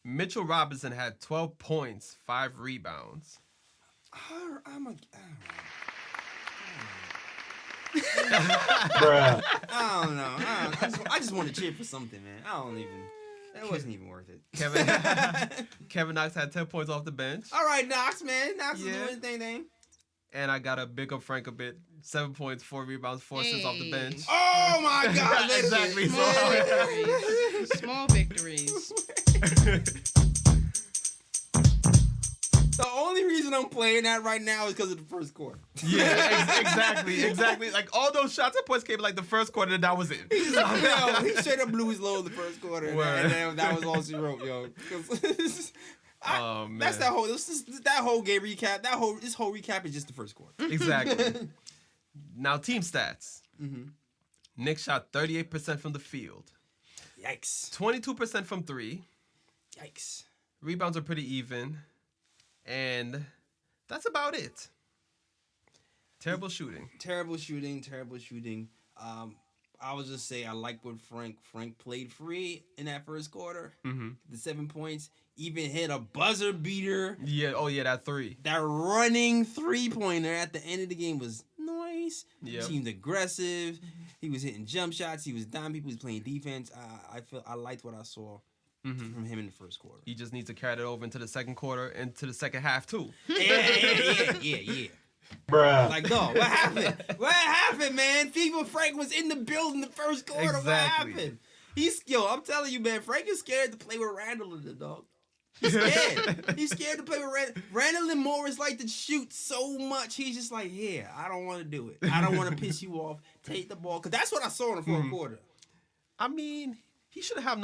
Mitchell Robinson had 12 points, 5 rebounds. Bruh. I don't know. I just want to cheer for something, man. I don't even. That wasn't even worth it. Kevin Knox had 10 points off the bench. All right, Knox, man. Knox is Yeah. doing his thing. And I got to big up Frank a bit. 7 points, 4 rebounds, 4 assists off the bench. Oh, my God. wait a Exactly. minute. Small victories. The only reason I'm playing that right now is because of the first quarter. Yeah, exactly. Like all those shots and points came like the first quarter, and that was it. He straight up blew his load in the first quarter, and then that was all she wrote, yo. Oh man, That's that whole game recap. This whole recap is just the first quarter. Exactly. Now team stats. Knicks shot 38% from the field, Yikes. 22% from 3. Yikes. Rebounds are pretty even, and that's about it. Terrible shooting. Terrible shooting. I would just say I like what Frank played free in that first quarter. The 7 points. Even hit a buzzer beater. Yeah. Oh yeah, that 3. That running 3-pointer at the end of the game was nice. Yep. Seemed aggressive. He was hitting jump shots. He was diming people. He was playing defense. I liked what I saw from him in the first quarter. He just needs to carry it over into the second quarter and to the second half too. Yeah. Bruh. Like, no, what happened? What happened, man? FIBA Frank was in the building the first quarter. Exactly. What happened? I'm telling you, man, Frank is scared to play with Randle in the dog. He's scared. He's scared to play with Randle. Randle and Morris like to shoot so much. He's just like, yeah, I don't want to do it. I don't want to piss you off. Take the ball. Because that's what I saw in the fourth quarter. I mean, he should really have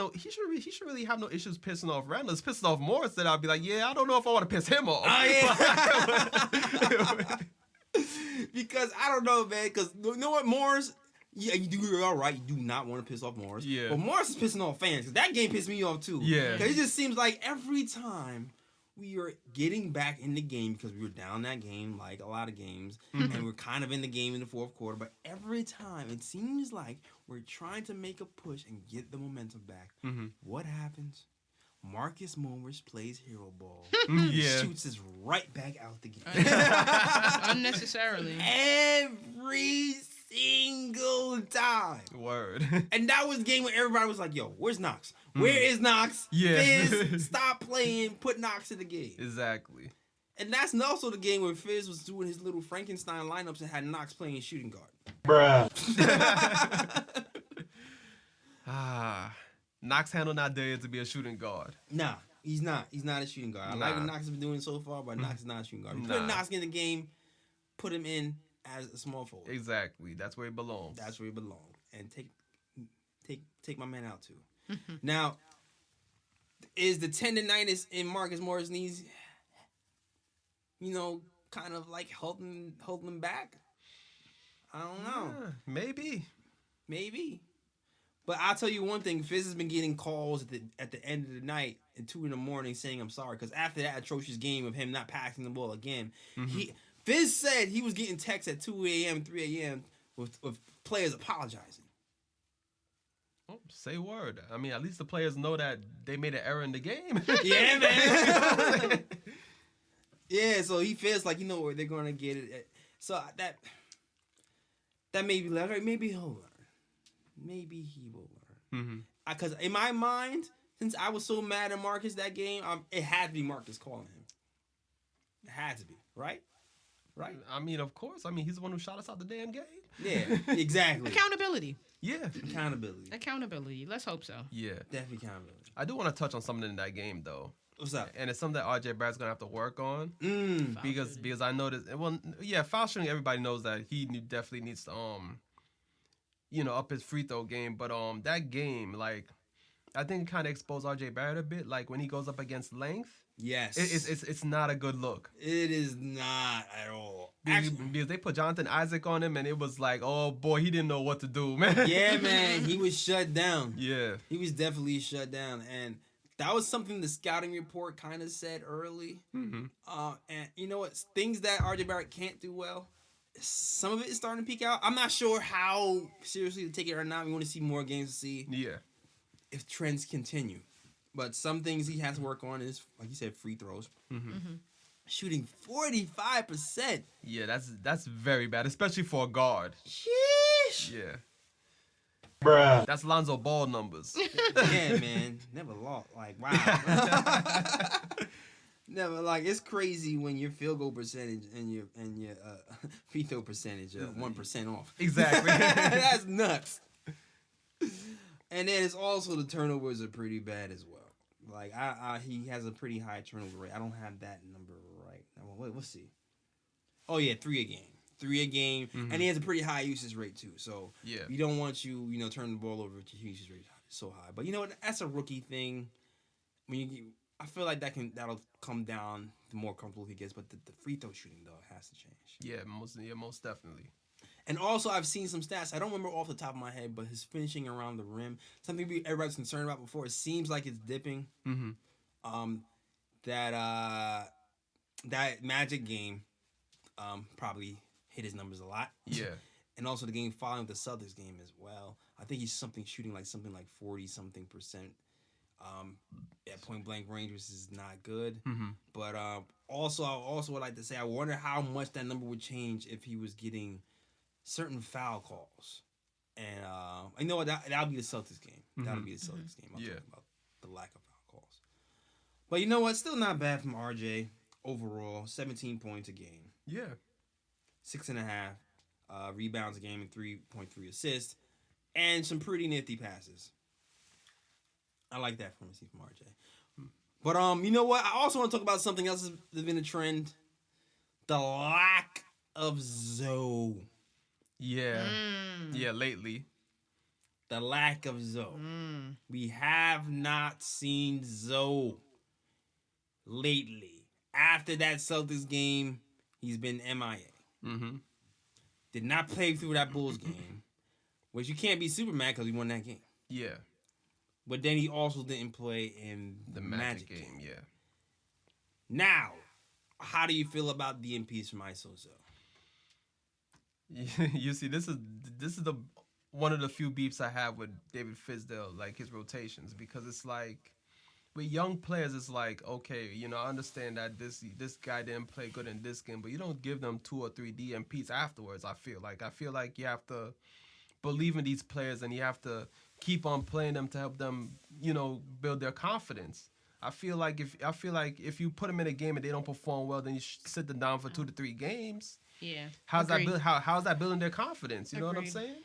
no issues pissing off Randle. It's pissing off Morris that I'll be like, yeah, I don't know if I want to piss him off. Oh, yeah. Because I don't know, man. Because you know what, Morris? Yeah, you're all right. You do not want to piss off Morris. Yeah. But Morris is pissing off fans. Because that game pissed me off, too. Yeah. Because it just seems like every time we are getting back in the game, because we were down that game, like a lot of games, and we're kind of in the game in the fourth quarter, but every time it seems like we're trying to make a push and get the momentum back. What happens? Marcus Morris plays hero ball. Shoots us right back out the game. Unnecessarily. Every single time. Word. And that was the game where everybody was like, yo, where's Knox? Where is Knox? Yeah. Fizz, stop playing. Put Knox in the game. Exactly. And that's also the game where Fizz was doing his little Frankenstein lineups and had Knox playing shooting guard. Knox handle not there to be a shooting guard. Nah, he's not. He's not a shooting guard. I like what Knox has been doing so far, but Knox is not a shooting guard. Put Knox in the game, put him in as a small forward. Exactly. That's where he belongs. That's where he belongs. And take my man out too. Now, is the tendonitis in Marcus Morris' knees, kind of like holding him back? I don't know. Maybe. But I'll tell you one thing. Fizz has been getting calls at the end of the night at 2 a.m. saying I'm sorry. Because after that atrocious game of him not passing the ball again, Fizz said he was getting texts at 2 a.m., 3 a.m. with players apologizing. Oh, say word. I mean, at least the players know that they made an error in the game. Yeah, man. Yeah, so he feels like where they're going to get it. So that made me like, maybe he'll learn. Maybe he will learn. Because in my mind, since I was so mad at Marcus that game, it had to be Marcus calling him. It had to be, right? Right. I mean, of course. I mean, he's the one who shot us out the damn game. Yeah, exactly. Accountability. Yeah. Accountability. Let's hope so. Yeah. Definitely accountability. I do want to touch on something in that game, though. What's up? And it's something that RJ Barrett's going to have to work on. Because I noticed, foul shooting, everybody knows that he definitely needs to, up his free throw game. But that game, like, I think it kind of exposed RJ Barrett a bit. Like, when he goes up against length. Yes. It's not a good look. It is not at all. Because they put Jonathan Isaac on him, and it was like, oh, boy, he didn't know what to do, man. Yeah, man. He was shut down. Yeah. He was definitely shut down. And that was something the scouting report kind of said early. And you know what? Things that RJ Barrett can't do well, some of it is starting to peak out. I'm not sure how seriously to take it or not. We want to see more games to see if trends continue. But some things he has to work on is, like you said, free throws. Shooting 45%. Yeah, that's very bad, especially for a guard. Sheesh. Yeah. That's Lonzo Ball numbers. Yeah, man. Never lost. Like, wow. Never, like, it's crazy when your field goal percentage and your free throw percentage are 1% off. Exactly. That's nuts. And then it's also the turnovers are pretty bad as well. Like, he has a pretty high turnover rate. I don't have that number right now. Wait, let's see. Oh yeah, 3 a game. 3 a game, and he has a pretty high usage rate too. So Yeah. we don't want you turning the ball over if your usage rate is so high. But you know what? That's a rookie thing. I feel like that'll come down the more comfortable he gets. But the free throw shooting though has to change. Yeah, most definitely. And also, I've seen some stats. I don't remember off the top of my head, but his finishing around the rim, something everybody's concerned about before. It seems like it's dipping. Mm-hmm. That Magic game, probably hit his numbers a lot. Yeah. And also the game following the Celtics game as well. I think he's shooting like 40-something% at point blank range, which is not good. Mm-hmm. But also, I also would like to say, I wonder how much that number would change if he was getting certain foul calls. And you know what? That'll be the Celtics game. That'll be the Celtics game. I'm talking about the lack of foul calls. But you know what? Still not bad from RJ overall. 17 points a game. Yeah. 6.5 rebounds a game and 3.3 assists. And some pretty nifty passes. I like that from RJ. But you know what? I also want to talk about something else that's been a trend. The lack of Zoe. Yeah. Yeah, lately. The lack of Zoe. We have not seen Zoe lately. After that Celtics game, he's been MIA. Mm-hmm. Did not play through that Bulls game, which you can't be super mad because we won that game. Yeah. But then he also didn't play in The Magic game, yeah. Now, how do you feel about DMPs from ISO Zoe? You see, this is the one of the few beefs I have with David Fizdale, like his rotations, because it's like with young players, it's like, okay, I understand that this guy didn't play good in this game, but you don't give them 2 or 3 DMPs afterwards. I feel like you have to believe in these players and you have to keep on playing them to help them, build their confidence. I feel like if you put them in a game and they don't perform well, then you sit them down for 2 to 3 games. Yeah. How's that building their confidence? You know what I'm Agreed. saying?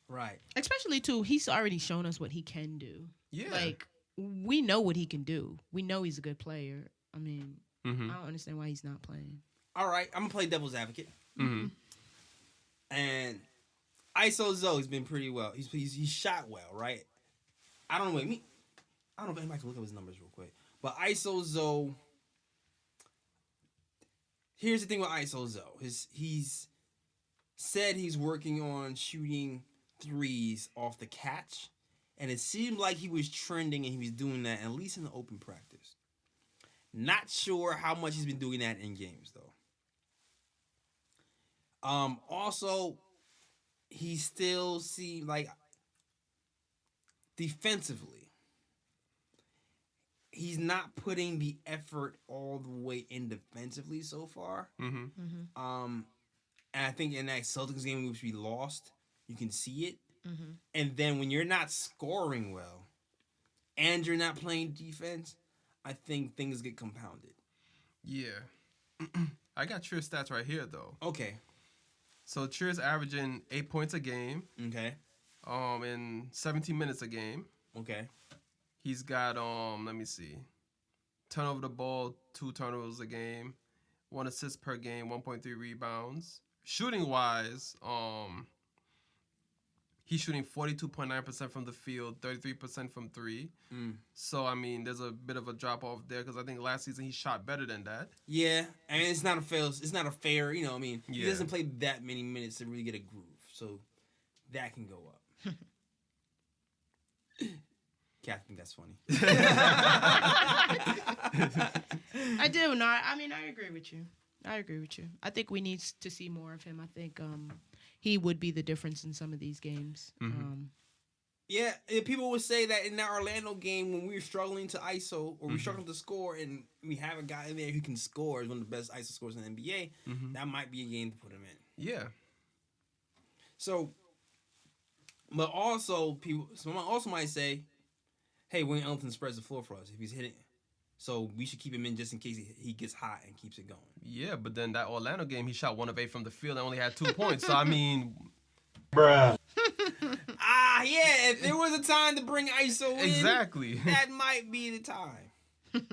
Right. Especially too, he's already shown us what he can do. Yeah. Like we know what he can do. We know he's a good player. I mean, I don't understand why he's not playing. All right, I'm going to play devil's advocate. Mm-hmm. And ISO Zoe's been pretty well. He's shot well, right? I don't know if anybody can look up his numbers real quick. But ISO Zoe, here's the thing with ISO Zoe. He's said he's working on shooting threes off the catch. And it seemed like he was trending and he was doing that, at least in the open practice. Not sure how much he's been doing that in games, though. Also, he still seemed like defensively, he's not putting the effort all the way in defensively so far. And I think in that Celtics game, which we lost, you can see it. And then when you're not scoring well and you're not playing defense, I think things get compounded. Yeah. I got Trier's stats right here, though. Okay. So Trier's averaging 8 points a game. Okay. In 17 minutes a game. Okay. He's got let me see. Turnover the ball, 2 turnovers a game, 1 assist per game, 1.3 rebounds. Shooting wise, he's shooting 42.9% from the field, 33% from 3. So I mean, there's a bit of a drop off there because I think last season he shot better than that. Yeah, I mean it's not a fair. He Yeah. doesn't play that many minutes to really get a groove, so that can go up. Kat, I think that's funny. I do. No, I mean, I agree with you. I think we need to see more of him. I think he would be the difference in some of these games. Yeah, and people would say that in that Orlando game when we were struggling to ISO or we were struggling to score and we have a guy in there who can score, is one of the best ISO scorers in the NBA, that might be a game to put him in. Yeah. So, But also, someone also might say, hey, Wayne Ellington spreads the floor for us if he's hitting. So we should keep him in just in case he gets hot and keeps it going. Yeah, but then that Orlando game, he shot 1 of 8 from the field and only had 2 points. So, I mean, Yeah, if there was a time to bring ISO in, exactly. that might be the time.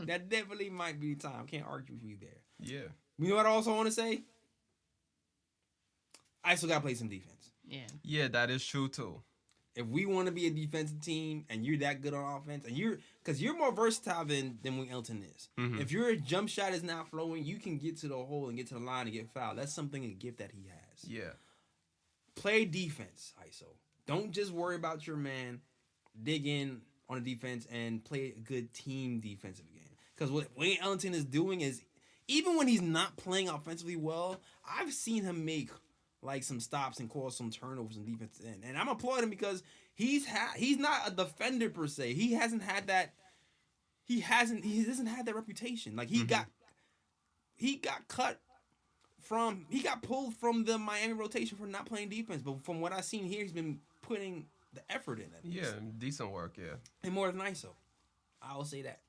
That definitely might be the time. Can't argue with you there. Yeah. You know what I also want to say? ISO got to play some defense. Yeah. Yeah, that is true, too. If we want to be a defensive team and you're that good on offense, and because you're more versatile than Wayne Ellington is. Mhm. If your jump shot is not flowing, you can get to the hole and get to the line and get fouled. That's a gift that he has. Yeah. Play defense, ISO. Don't just worry about your man. Dig in on the defense and play a good team defensive game. Because what Wayne Ellington is doing is, even when he's not playing offensively well, I've seen him make like some stops and cause some turnovers in defense end. And I'm applauding him because he's not a defender per se. He doesn't have that reputation. Like he got pulled from the Miami rotation for not playing defense. But from what I've seen here, he's been putting the effort in it. Yeah, decent work, yeah. And more than ISO. I will say that.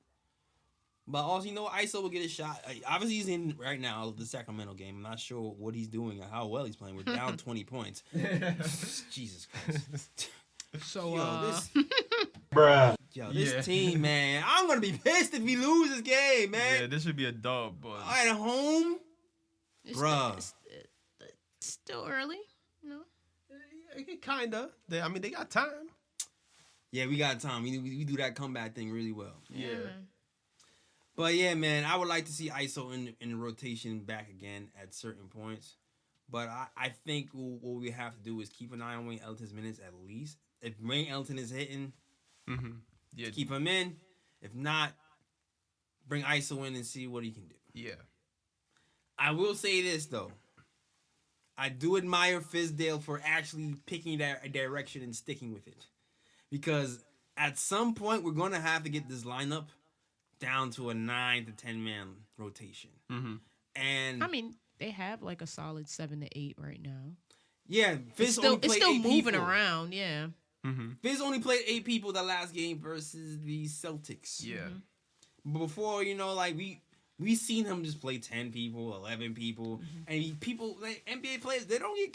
But also, ISO will get a shot. Obviously, he's in right now the Sacramento game. I'm not sure what he's doing or how well he's playing. We're down 20 points. Jesus Christ. So, This team, man. I'm going to be pissed if we lose this game, man. Yeah, this should be a dub, but... At home? Bruh. It's still early, no? Kind of. They got time. Yeah, we got time. We do that comeback thing really well. Yeah. But yeah, man, I would like to see ISO in the rotation back again at certain points. But I think what we have to do is keep an eye on Wayne Ellington's minutes at least. If Wayne Ellington is hitting, keep him in. If not, bring ISO in and see what he can do. Yeah. I will say this, though. I do admire Fizdale for actually picking that direction and sticking with it. Because at some point, we're going to have to get this lineup down to a 9 to 10 man rotation. And I mean, they have like a solid 7 to 8 right now. yeah, Fizz It's still moving around, yeah. Fizz only played 8 people the last game versus the Celtics. Yeah. But before, we seen him just play 10 people, 11 people, and people like NBA players, they don't get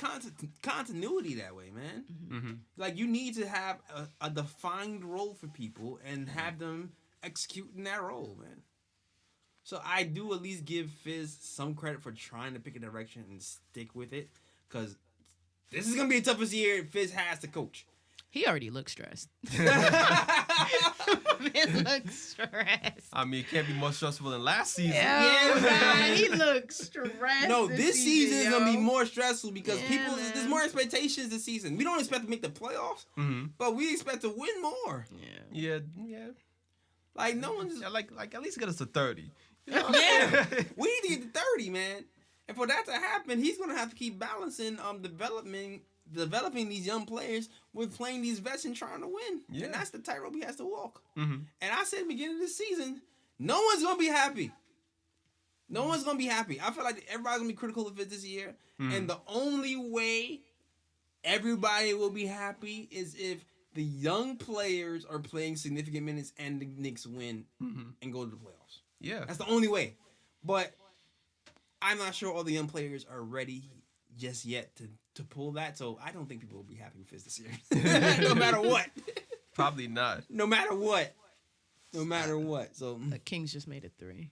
continuity that way, man. Like you need to have a defined role for people and have them executing that role, man. So I do at least give Fizz some credit for trying to pick a direction and stick with it, because this is gonna be the toughest year Fizz has to coach. He already looks stressed. Man looks stressed. I mean, it can't be more stressful than last season. Yeah, man, he looks stressed. No, this season is gonna be yo. more stressful because Yeah, there's man. more expectations this season. We don't expect to make the playoffs, but we expect to win more. Yeah. Yeah. Like no one's Yeah, like at least get us to 30. yeah. We need to get to 30, man. And for that to happen, he's gonna have to keep balancing developing these young players with playing these vets and trying to win. Yeah. And that's the tightrope he has to walk. And I said at the beginning of the season, no one's gonna be happy. No one's gonna be happy. I feel like everybody's gonna be critical of it this year. And the only way everybody will be happy is if the young players are playing significant minutes and the Knicks win and go to the playoffs. Yeah. That's the only way. But I'm not sure all the young players are ready just yet to pull that. So I don't think people will be happy with Fizz this year. No matter what. Probably not. No matter what. No matter what. So The Kings just made it 3.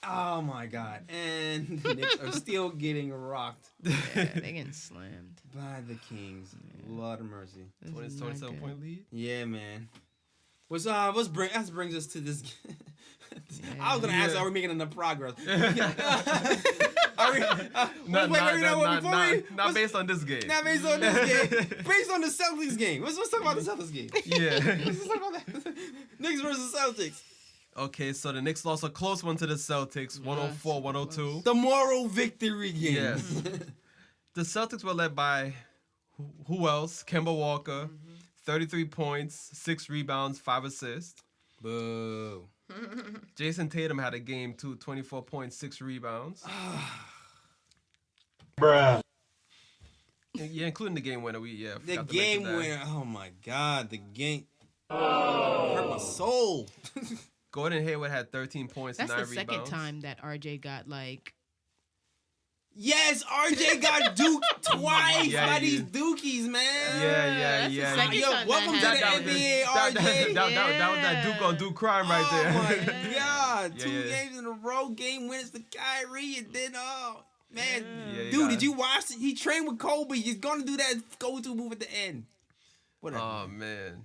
oh my God. And the Knicks are still getting rocked Yeah, they're getting slammed. by the Kings. Lord of mercy. This 20, is not 27 good. point lead. Yeah, man. That brings us to this. I was gonna ask, are we making enough progress? Not based on this game. Not based on this game. Based on the Celtics game. Let's talk about the Celtics game. Yeah. Let's talk about that. Knicks versus Celtics. Okay, so the Knicks lost a close one to the Celtics, 104-102. The moral victory game. Yes. The Celtics were led by who else? Kemba Walker, 33 points, 6 rebounds, 5 assists. Boo. Jason Tatum had a game too, 24 points, 6 rebounds. Yeah, including the game winner. The forgot to game mention that. winner. Oh my God, the game hurt my soul. Gordon Hayward had 13 points That's and the 9 second rebounds. time that RJ got like. Yes, RJ got duked twice Yeah, by he these did. dookies, man. Yeah. That's the second Yo, time welcome to that the happened. NBA, That RJ. was that Duke on Duke crime right there. Oh my God! Yeah, Two yeah. games in a row, game winners to Kyrie, and then man, Yeah, you dude, got did it. you watch it? He trained with Kobe. He's gonna do that go-to move at the end. Whatever. Oh man.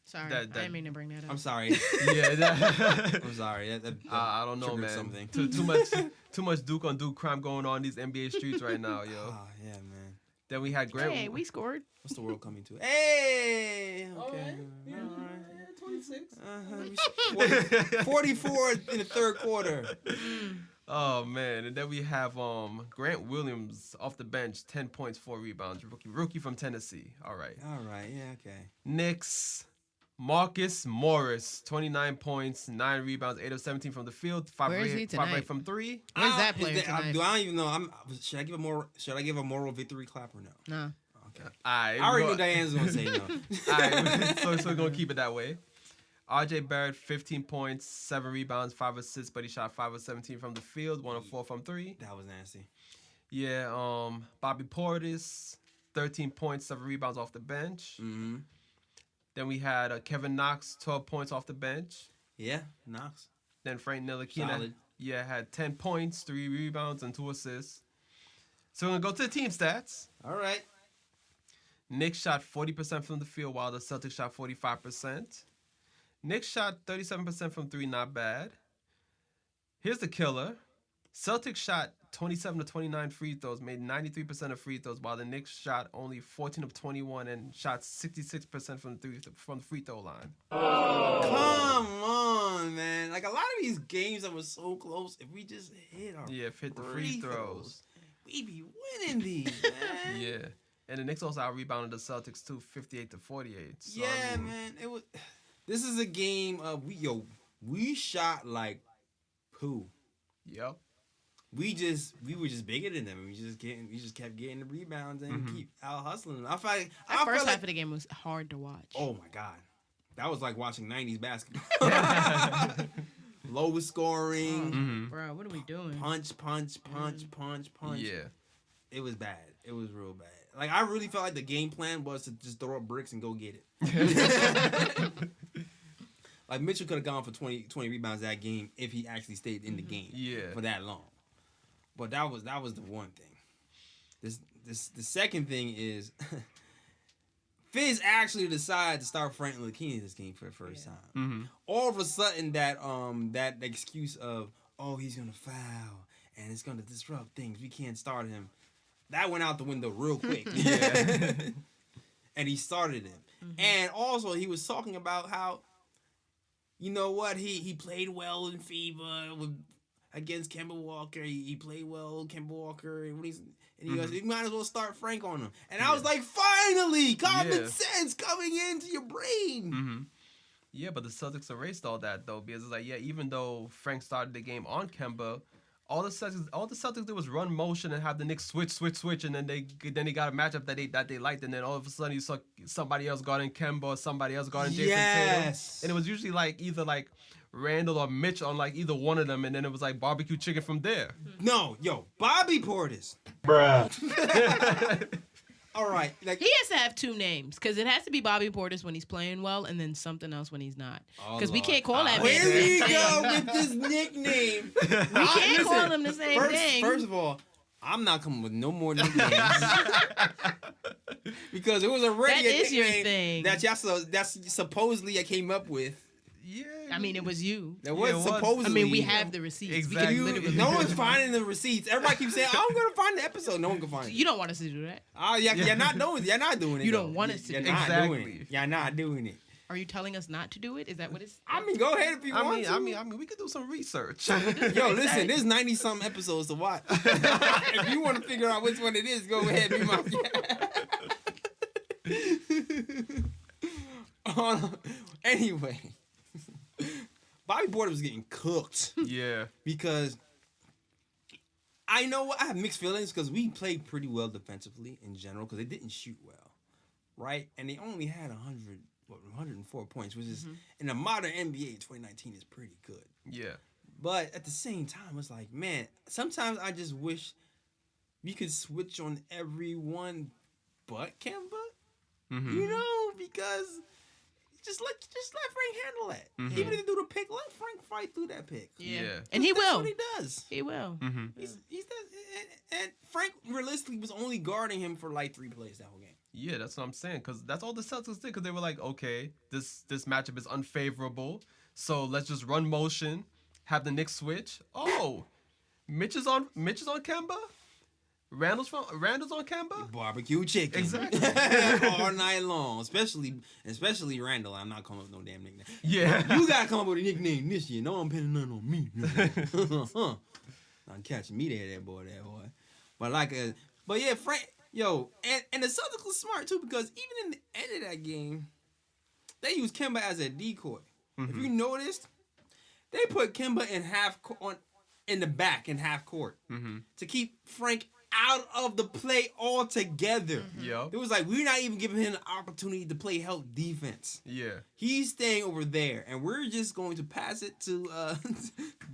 Sorry, That- I didn't mean to bring that up. I'm sorry. Yeah. I'm sorry. That I don't know, triggered man. Something. Too much Duke on Duke crime going on in these NBA streets right now, yo. Oh yeah, man. Then we had Grant. Hey, we scored. What's the world coming to? Hey. Okay. Yeah, All right. 26. 44 in the third quarter. Oh man, and then we have Grant Williams off the bench, 10 points, 4 rebounds, rookie from Tennessee. All right. Yeah, okay. Knicks, Marcus Morris, 29 points, 9 rebounds, 8 of 17 from the field, 5 Where is he of 8 tonight? from 3. Where's that Is player that- tonight? do I don't even know. Should I give a moral victory clap or no? No. Okay. I I already knew Diane's gonna say no. Alright, so we're gonna keep it that way. RJ Barrett, 15 points, 7 rebounds, 5 assists, but he shot 5 of 17 from the field, 1 of 4 from 3. That was nasty. Yeah, Bobby Portis, 13 points, 7 rebounds off the bench. Mm-hmm. Then we had Kevin Knox, 12 points off the bench. Yeah, Knox. Then Frank Ntilikina, Solid. had 10 points, 3 rebounds, and 2 assists. So we're gonna go to the team stats. All right. Knicks shot 40% from the field, while the Celtics shot 45%. Knicks shot 37% from 3, not bad. Here's the killer. Celtics shot 27 to 29 free throws, made 93% of free throws, while the Knicks shot only 14 of 21 and shot 66% from the free throw line. Come on, man. Like a lot of these games that were so close, if we just hit our Hit the free throws. we'd be winning these, man. Yeah. And the Knicks also out-rebounded the Celtics too, 58 to 48. So, Yeah, I mean, man. It was. This is a game of we shot like poo. Yep. We were just bigger than them. We just kept getting the rebounds and keep out hustling them. I felt That first like, half of the game was hard to watch. oh my God, that was like watching '90s basketball. Lowest scoring, Bro, what are we doing? punch. Yeah. It was bad. It was real bad. Like I really felt like the game plan was to just throw up bricks and go get it. Like Mitchell could have gone for 20 rebounds that game if he actually stayed in the game for that long. But that was the one thing. The second thing is Fizz actually decided to start Frank Ntilikina this game for the first time. All of a sudden that excuse of he's gonna foul and it's gonna disrupt things, we can't start him, that went out the window real quick. And he started him. And also he was talking about how, you know what, he played well in FIBA against Kemba Walker. He played well, Kemba Walker, and he goes, you might as well start Frank on him. And I was like, finally, common sense coming into your brain. Yeah, but the Celtics erased all that though, because it's like, even though Frank started the game on Kemba, all the Celtics did was run motion and have the Knicks switch, and then they got a matchup that they liked, and then all of a sudden you saw somebody else guarding Kemba or somebody else guarding Jason Tatum, and it was usually like either like Randle or Mitch on like either one of them, and then it was like barbecue chicken from there. No, Bobby Portis. Bruh. All right. Like, He has to have two names because it has to be Bobby Portis when he's playing well, and then something else when he's not. Because we can't call that man here the we same go thing. with this nickname. We can't call him the same thing. First of all, I'm not coming with no more nicknames. Because it was already That a is your nickname thing. that's supposedly I came up with. Yeah, I mean, it was you. That was it was. supposedly. I mean, we have the receipts. Exactly. We can literally. No one's finding the receipts. Everybody keeps saying, "I'm gonna find the episode." No one can find it. You don't want us to do that. Oh yeah, you're not doing it. You're not doing it. You don't though. want us to You're do it. not doing Exactly. it. You're not doing it. Are you telling us not to do it? Is that what it's? I mean, go ahead if you want to. I mean, we could do some research. Yo, listen, there's 90-something episodes to watch. If you want to figure out which one it is, go ahead. Be my Anyway, Bobby Portis was getting cooked Yeah. because I know I have mixed feelings because we played pretty well defensively in general because they didn't shoot well, right? And they only had 104 points, which is in the modern NBA 2019 is pretty good. Yeah. But at the same time, it's like, man, sometimes I just wish you could switch on everyone but Kemba, you know, because just let Frank handle that. Even if they do the pick, let Frank fight through that pick. Yeah. Yeah. And he That's will. what he does. He will. He's and Frank realistically was only guarding him for like 3 plays that whole game. Yeah, that's what I'm saying. Because that's all the Celtics did. Because they were like, okay, this matchup is unfavorable. So let's just run motion, have the Knicks switch. Oh, Mitch is on Kemba. Randle's on Kemba. Barbecue chicken. Exactly. All night long. Especially Randle. I'm not coming up with no damn nickname. Yeah. You gotta come up with a nickname this year. No one pinning nothing on me. Not catching me there, that boy. But yeah, Frank, and the Celtics was smart too because even in the end of that game, they used Kemba as a decoy. If you noticed, they put Kemba in the back in half court to keep Frank out of the play altogether. Yep. It was like we're not even giving him the opportunity to play help defense. Yeah. He's staying over there, and we're just going to pass it to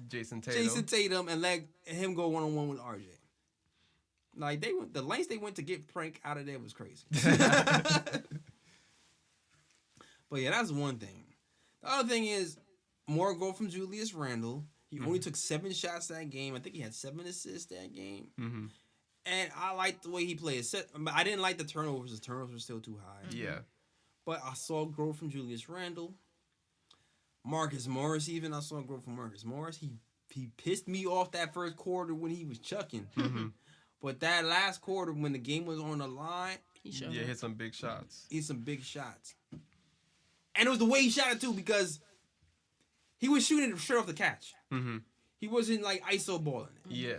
Jason Tatum. Jason Tatum and let him go 1-on-1 with RJ. Like the lengths they went to get Frank out of there was crazy. But yeah, that's one thing. The other thing is more goal from Julius Randle. He only took 7 shots that game. I think he had 7 assists that game. And I liked the way he played. I didn't like the turnovers. The turnovers were still too high. Yeah. But I saw growth from Julius Randle. Marcus Morris even. I saw growth from Marcus Morris. He pissed me off that first quarter when he was chucking. But that last quarter when the game was on the line. He showed Yeah, hit some big shots. Hit some big shots. And it was the way he shot it too because he was shooting it straight off the catch. He wasn't like ISO balling it. Yeah.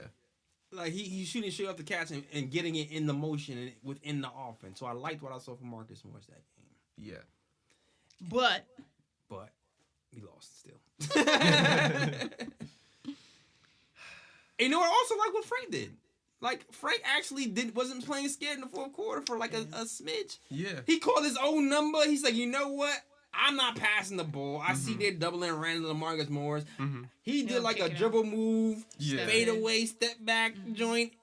Like he's shooting straight off the catch and getting it in the motion and within the offense. So I liked what I saw from Marcus Morris that game. Yeah. But we lost still. You know what? I also like what Frank did. Like Frank actually wasn't playing scared in the fourth quarter for like a smidge. Yeah. He called his own number. He's like, you know what? I'm not passing the ball. I see they're doubling Randle and Marcus Morris. He did like a dribble move, fade away, step back joint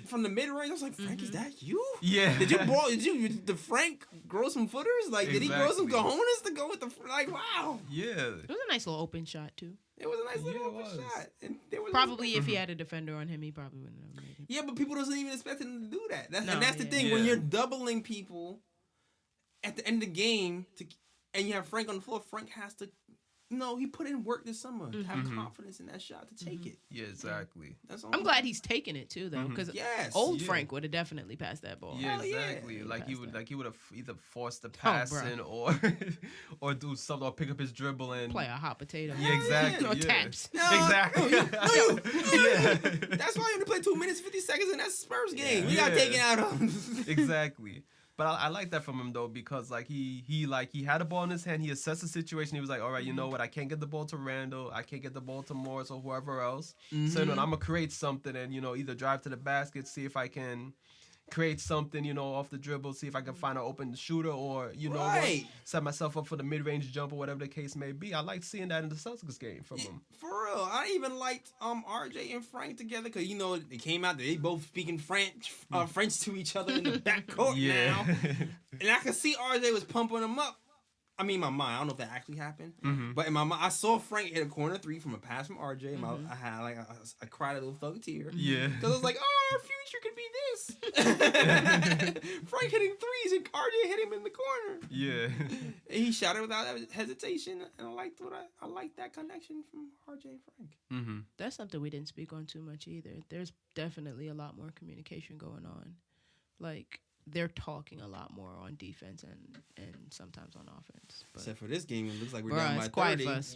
from the mid range. I was like, Frank, is that you? Yeah. Did Frank grow some footers? Like, did he grow some Exactly. cojones to go with wow. Yeah. it was a nice little open shot too. It was a nice little Yeah, it open was. shot. And there was Probably if he had a defender on him, he probably wouldn't have made it. Yeah, but people doesn't even expect him to do that. And No, that's the yeah. thing. When Yeah. you're doubling people at the end of the game and you have Frank on the floor, Frank has to, he put in work this summer. Have confidence in that shot to take it. Yeah, exactly. That's all. I'm glad he's taking it too, though, because Yes. old Yeah. Frank would have definitely passed that ball. Yeah, Hell yeah. exactly. Like he passed would, that. he would have either forced the pass bro. in or, or do something, or pick up his dribble and Play a hot potato. Yeah, exactly. Or yeah. taps. Exactly. Yeah. That's why you only play 2 minutes, 50 seconds, and that's Spurs game. We got Yeah. taken out of. Exactly. But I like that from him though, because like he had a ball in his hand. He assessed the situation. He was like, all right, you know what? I can't get the ball to Randle. I can't get the ball to Morris or whoever else. So I'm gonna create something and either drive to the basket, see if I can create something, off the dribble, see if I can find an open shooter or Right. set myself up for the mid-range jump or whatever the case may be. I like seeing that in the Celtics game from him. For real, I even liked RJ and Frank together because they came out. They both speaking French to each other in the backcourt now, and I could see RJ was pumping them up. I mean, in my mind, I don't know if that actually happened, but in my mind, I saw Frank hit a corner 3 from a pass from RJ. And I had I cried a little thug tear. Yeah. Because I was like, oh, our future could be this. Frank hitting threes and RJ hit him in the corner. Yeah. And he shot it without hesitation, and I liked that connection from RJ and Frank. That's something we didn't speak on too much either. There's definitely a lot more communication going on. Like, they're talking a lot more on defense and sometimes on offense. But Except for this game, it looks like we're bruh, down by it's quiet 30. for us.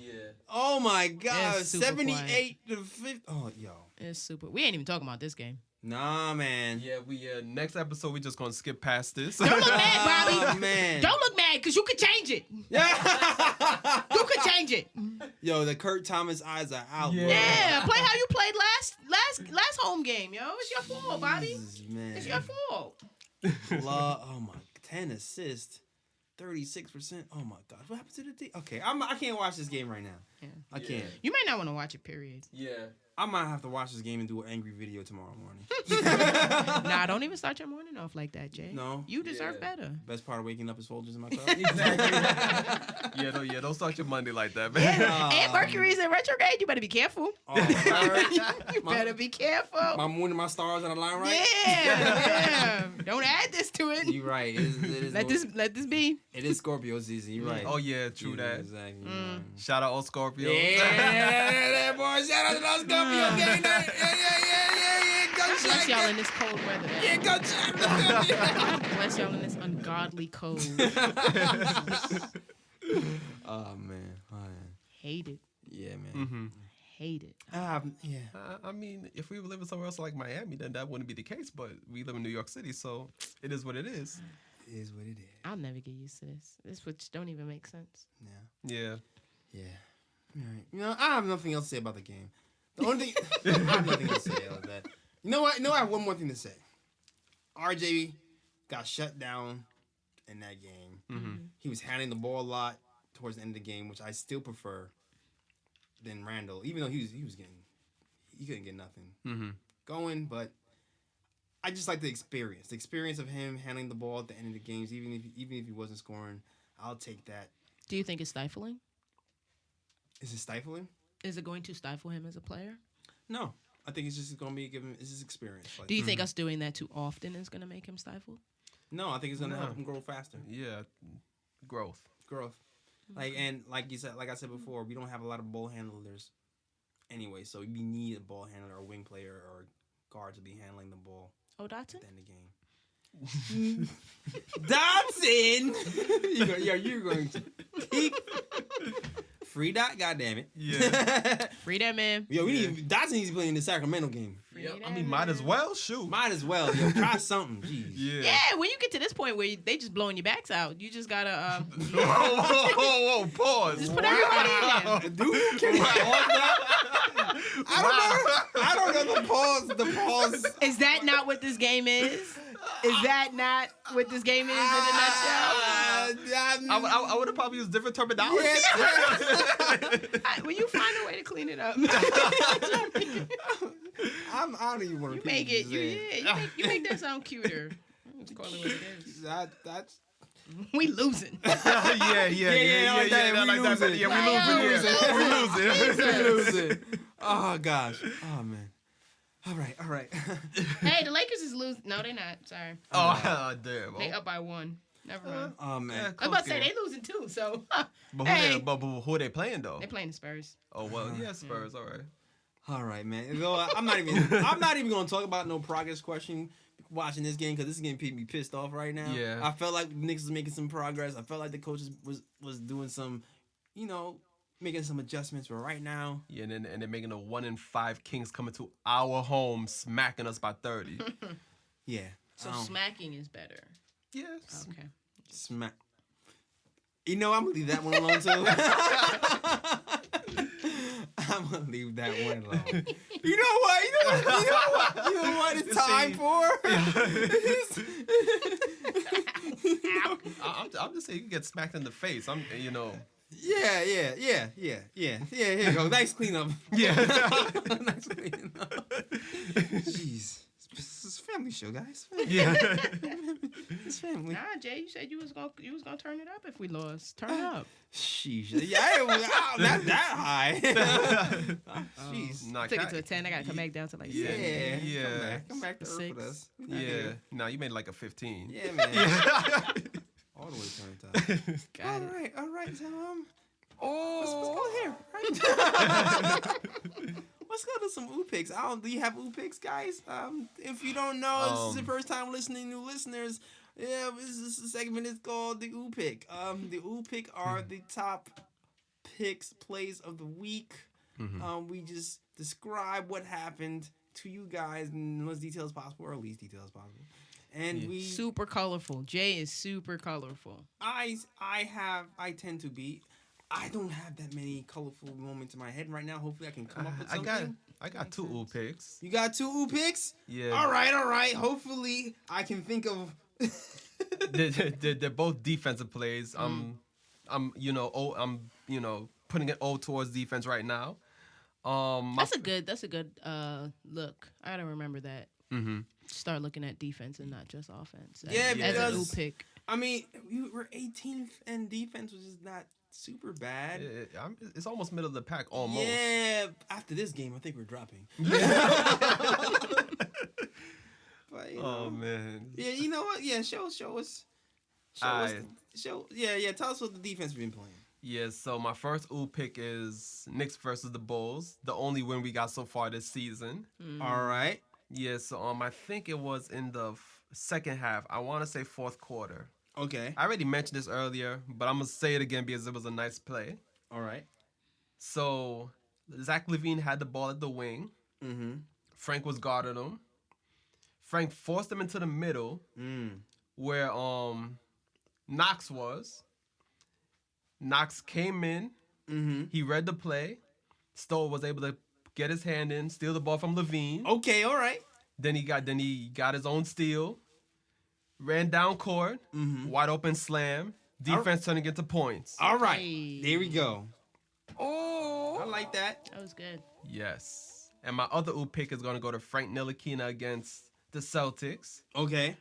Oh my God, It's super 78 to 50. Oh, yo. It's super. We ain't even talking about this game. Nah, man. Yeah, next episode we just gonna skip past this. Don't look mad, Bobby. Oh, man. Don't look mad, because you could change it. You could change it. Yo, the Kurt Thomas eyes are out. Yeah. bro. Yeah, play how you played last home game, yo. It's your fault, Bobby. Jesus, man. It's your fault. Oh my, 10 assists, 36%. Oh my gosh, what happened to the team? Okay, I can't watch this game right now. Yeah. I can't. You may not want to watch it, period. Yeah. I might have to watch this game and do an angry video tomorrow morning. Nah, don't even start your morning off like that, Jay. No? You deserve better. Best part of waking up is Folgers in my cup. Don't start your Monday like that, man. And Mercury's in retrograde. You better be careful. Oh, word. You better be careful. My moon and my stars on the line, right? Yeah. Don't add this to it. You right. It is Let this be. It is Scorpio season. You right. Oh yeah, true that. Exactly. Shout out all Scorpios. Yeah, boy. Shout out to those Scorpio gang. Yeah. Go Bless check. y'all in this cold weather. Yeah, go check. Bless y'all in this ungodly cold. Oh man. Hate it. Yeah, man. Mm-hmm. Hate it. Yeah. I mean, if we were living somewhere else like Miami, then that wouldn't be the case. But we live in New York City, so it is what it is. It is what it is. I'll never get used to this. This which don't even make sense. Yeah. Yeah. All right. You know, I have nothing else to say about the game. The only thing I have nothing to say about that. You know what? I have one more thing to say. RJ got shut down in that game. Mm-hmm. He was handling the ball a lot towards the end of the game, which I still prefer than Randle, even though he couldn't get nothing going. But I just like the experience of him handling the ball at the end of the games, even if he wasn't scoring. I'll take that. Do you think it's stifling? Is it stifling? Is it going to stifle him as a player? No, I think it's just going to be it's his experience. Like, Do you think us doing that too often is going to make him stifled? No, I think it's going to help him grow faster. Yeah. Growth. Like I said before, we don't have a lot of ball handlers anyway, so we need a ball handler or wing player or guard to be handling the ball Oh, at Dotson? the end of the game. Dotson! You're going to keep free Dot, goddammit. Yeah. Free that man. Yo, Dotson needs to play in the Sacramento game. Yep. I mean, might as well shoot. Might as well, yo. Try something. Jeez. Yeah. Yeah, when you get to this point where they just blowing your backs out, you just gotta Whoa, pause. just put everybody in there. Dude, can you pause that? I don't know the pause. Is that not what this game is? Is that not what this game is in a nutshell? I would have probably used different terminology. Will you find a way to clean it up? I don't even want to You make it. You make that sound cuter. Let's call it what it is. That's We losing. Yeah, like that. Yeah, we losing. Oh gosh. Oh man. All right. Hey, the Lakers is losing. No, they're not. Sorry. Oh, damn. They up by 1. Never mind. Oh man. I'm about to say they losing too. So But hey. who are they playing though? They playing the Spurs. Oh well, yeah, Spurs. All right. All right, man. Though I'm not even gonna talk about no progress question watching this game because this game made me pissed off right now. Yeah. I felt like Knicks was making some progress. I felt like the coaches was doing some, making some adjustments. But right now, Yeah, and they're making a 1-5 Kings coming to our home, smacking us by 30. yeah. So smacking is better. Yes. Okay. Smack. I'm gonna leave that one alone too. I'm gonna leave that one alone. You know what? It's time for. I'm just saying you can get smacked in the face. Yeah. Here you go. Nice cleanup. Yeah. Nice cleanup. Jeez. This is a family show, guys. Yeah. It's family. Nah, Jay, you said you was gonna turn it up if we lost. Turn it up. Sheesh. Yeah, it was not that high. Jeez. Nah, Took it to a 10. I gotta come back down to like 7. Yeah. Come back to earth 6. with us. Yeah. Nah, you made like a 15. Yeah, man. All the way turned up. Got it. All right. So, let's go here. Let's go to some ooh picks. Do you have ooh picks, guys? If you don't know, this is the first time listening, new listeners. Yeah, this segment is called the ooh pick. The ooh pick are the top picks, plays of the week. We just describe what happened to you guys in as much detail as possible, or least detail as possible. And we Super colorful. Jay is super colorful. I tend to be. I don't have that many colorful moments in my head right now. Hopefully, I can come up with something. I got two ooh picks. You got 2 ooh picks? Yeah. All right. Hopefully, I can think of. They're both defensive plays. I'm putting it all towards defense right now. That's a good look. I gotta remember that. Mm-hmm. Start looking at defense and not just offense. Yeah, as because an ooh pick. I mean, we were 18th, and defense was just not super bad. It's almost middle of the pack, almost. Yeah, after this game, I think we're dropping. But, you know, man. Yeah, you know what? Yeah, show us. Tell us what the defense been playing. Yeah, so my first ooh pick is Knicks versus the Bulls, the only win we got so far this season. All right. Yeah, so I think it was in the second half. I want to say fourth quarter. Okay. I already mentioned this earlier, but I'm going to say it again because it was a nice play. All right. So Zach LaVine had the ball at the wing. Mm-hmm. Frank was guarding him. Frank forced him into the middle where Knox was. Knox came in. Mm-hmm. He read the play. Stoll was able to get his hand in, steal the ball from LaVine. Okay, all right. Then he got his own steal. Ran down court. Wide open slam. Defense turning into points. All right. Hey. There we go. Oh, I like that. That was good. Yes. And my other ooh pick is going to go to Frank Ntilikina against the Celtics. Okay.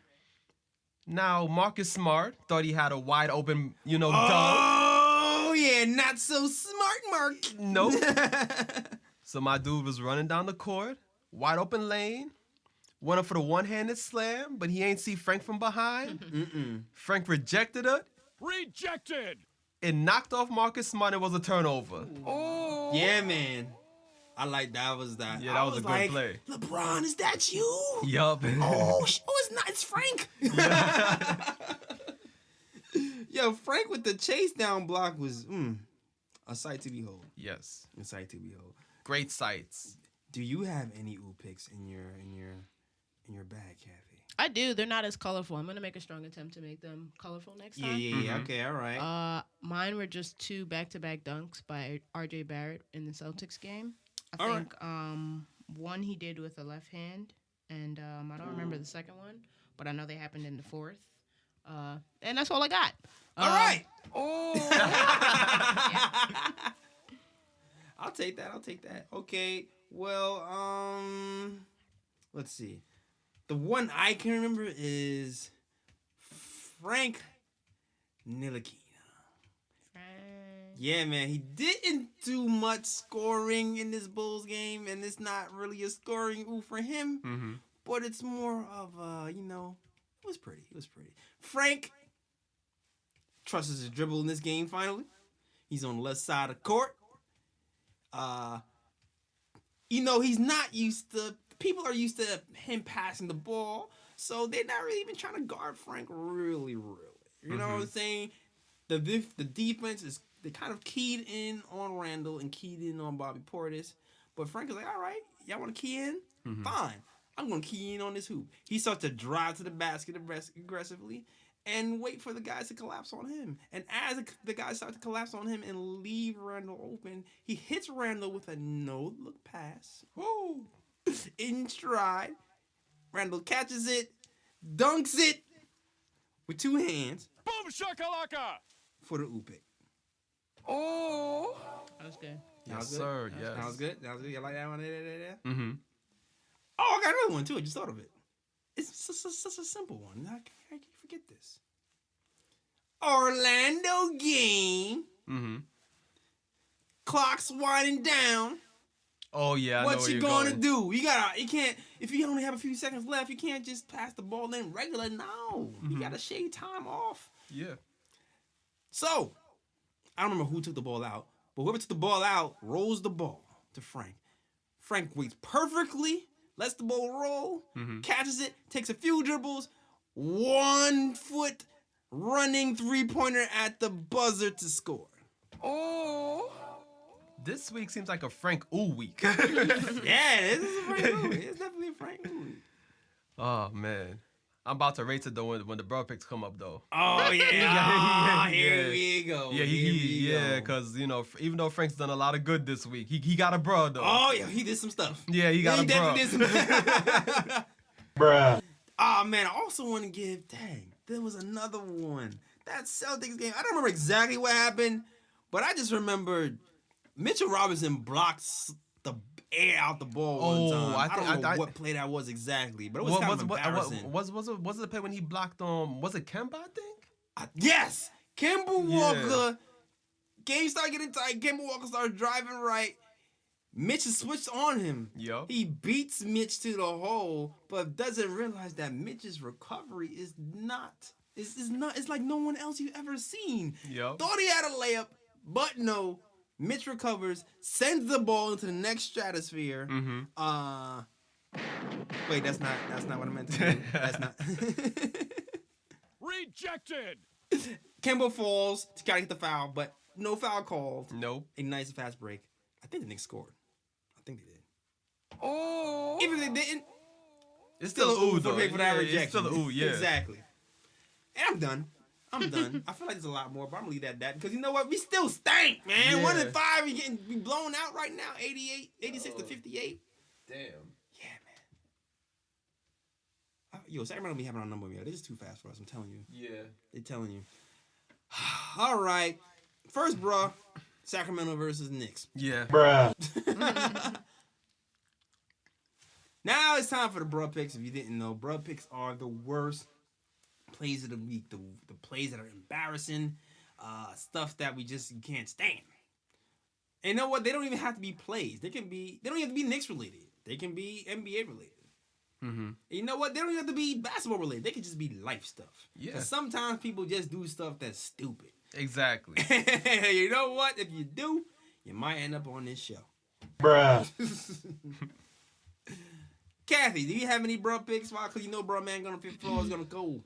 Now, Marcus Smart thought he had a wide open, dunk. Oh, yeah, not so smart, Mark. Nope. So my dude was running down the court, wide open lane, went up for the one-handed slam, but he ain't see Frank from behind. Frank rejected it. Rejected! It knocked off Marcus Smart. It was a turnover. Oh. Yeah, man. I like that. Was that? Yeah, that was a good play. LeBron, is that you? Yup. It's not. It's Frank. Yo, Frank with the chase down block was a sight to behold. Yes. A sight to behold. Great sights. Do you have any ooh picks in your bag, Kathy? I do. They're not as colorful. I'm gonna make a strong attempt to make them colorful next time. Yeah. Okay, all right. Mine were just 2 back-to-back dunks by R.J. Barrett in the Celtics game. I All think one he did with a left hand, and I don't remember the second one, but I know they happened in the fourth. And that's all I got. All right. I'll take that. Okay. Well, let's see. The one I can remember is Frank Ntilikina. Yeah, man, he didn't do much scoring in this Bulls game, and it's not really a scoring ooh for him, but it's more of it was pretty. Frank trusts his dribble in this game. Finally, he's on the left side of the court. He's not used to. People are used to him passing the ball, so they're not really even trying to guard Frank really. You know what I'm saying? The defense is. They kind of keyed in on Randle and keyed in on Bobby Portis. But Frank is like, all right, y'all want to key in? Fine. I'm going to key in on this hoop. He starts to drive to the basket aggressively and wait for the guys to collapse on him. And as the guys start to collapse on him and leave Randle open, he hits Randle with a no-look pass. Woo! In stride. Randle catches it, dunks it with 2 hands. Boom shakalaka! For the ooh pick. Oh, That was good. Yes, sir. Yes. That was good. You like that one? There? Mm-hmm. Oh, I got another one too. I just thought of it. It's such a simple one. I can't forget this. Orlando game. Mm-hmm. Clock's winding down. Oh yeah. What you gonna do? You can't. If you only have a few seconds left, you can't just pass the ball in regular. No, you gotta shave time off. Yeah. So. I don't remember who took the ball out, but whoever took the ball out rolls the ball to Frank. Frank waits perfectly, lets the ball roll, catches it, takes a few dribbles, 1 foot running 3-pointer at the buzzer to score. Oh. This week seems like a Frank Ooh week. Yeah, this is a Frank Ooh. It's definitely a Frank Ooh. Oh man, I'm about to race it though when the bro picks come up though. Oh yeah, here Yeah. we go. Yeah, Here we go. cause you know even though Frank's done a lot of good this week, he got a bro though. Oh yeah, he did some stuff. Yeah, he got a bro. definitely did some. Bruh. Oh man, I also want to give. Dang, there was another one. That Celtics game. I don't remember exactly what happened, but I just remembered Mitchell Robinson blocked the air out the ball one time. I don't know what play that was exactly, but it was kind of embarrassing. Was it the play when he blocked was it Kemba, I think? Yes, Kemba Walker. Game started getting tight. Kemba Walker started driving right. Mitch has switched on him. Yup. He beats Mitch to the hole, but doesn't realize that Mitch's recovery is not. It's like no one else you've ever seen. Yup. Thought he had a layup, but no. Mitch recovers, sends the ball into the next stratosphere. Mm-hmm. Wait, that's not what I meant to do. That's not. Rejected. Kemba falls to gotta get the foul, but no foul called. Nope. A nice fast break. I think the Knicks scored. I think they did. Oh. Even if they didn't, It's still a ooh for though. that rejection. It's still a ooh, yeah. Exactly. And I'm done. I feel like there's a lot more, but I'm gonna leave that at that because you know what? We still stank, man. Yeah. 1-5, we blown out right now. 86 to 58. Damn. Yeah, man. Yo, Sacramento be having our number. They're just too fast for us. I'm telling you. Yeah. They're telling you. All right. First, bruh. Sacramento versus Knicks. Yeah. Bruh. Now it's time for the bruh picks. If you didn't know, bruh picks are the worst plays of the week. The plays that are embarrassing. Stuff that we just can't stand. And you know what? They don't even have to be plays. They don't even have to be Knicks related. They can be NBA related. Mm-hmm. You know what? They don't even have to be basketball related. They can just be life stuff. Yeah. 'Cause sometimes people just do stuff that's stupid. Exactly. You know what? If you do, you might end up on this show. Bruh. Kathy, do you have any bruh picks? Because you know bruh man gonna fifth floor is gonna go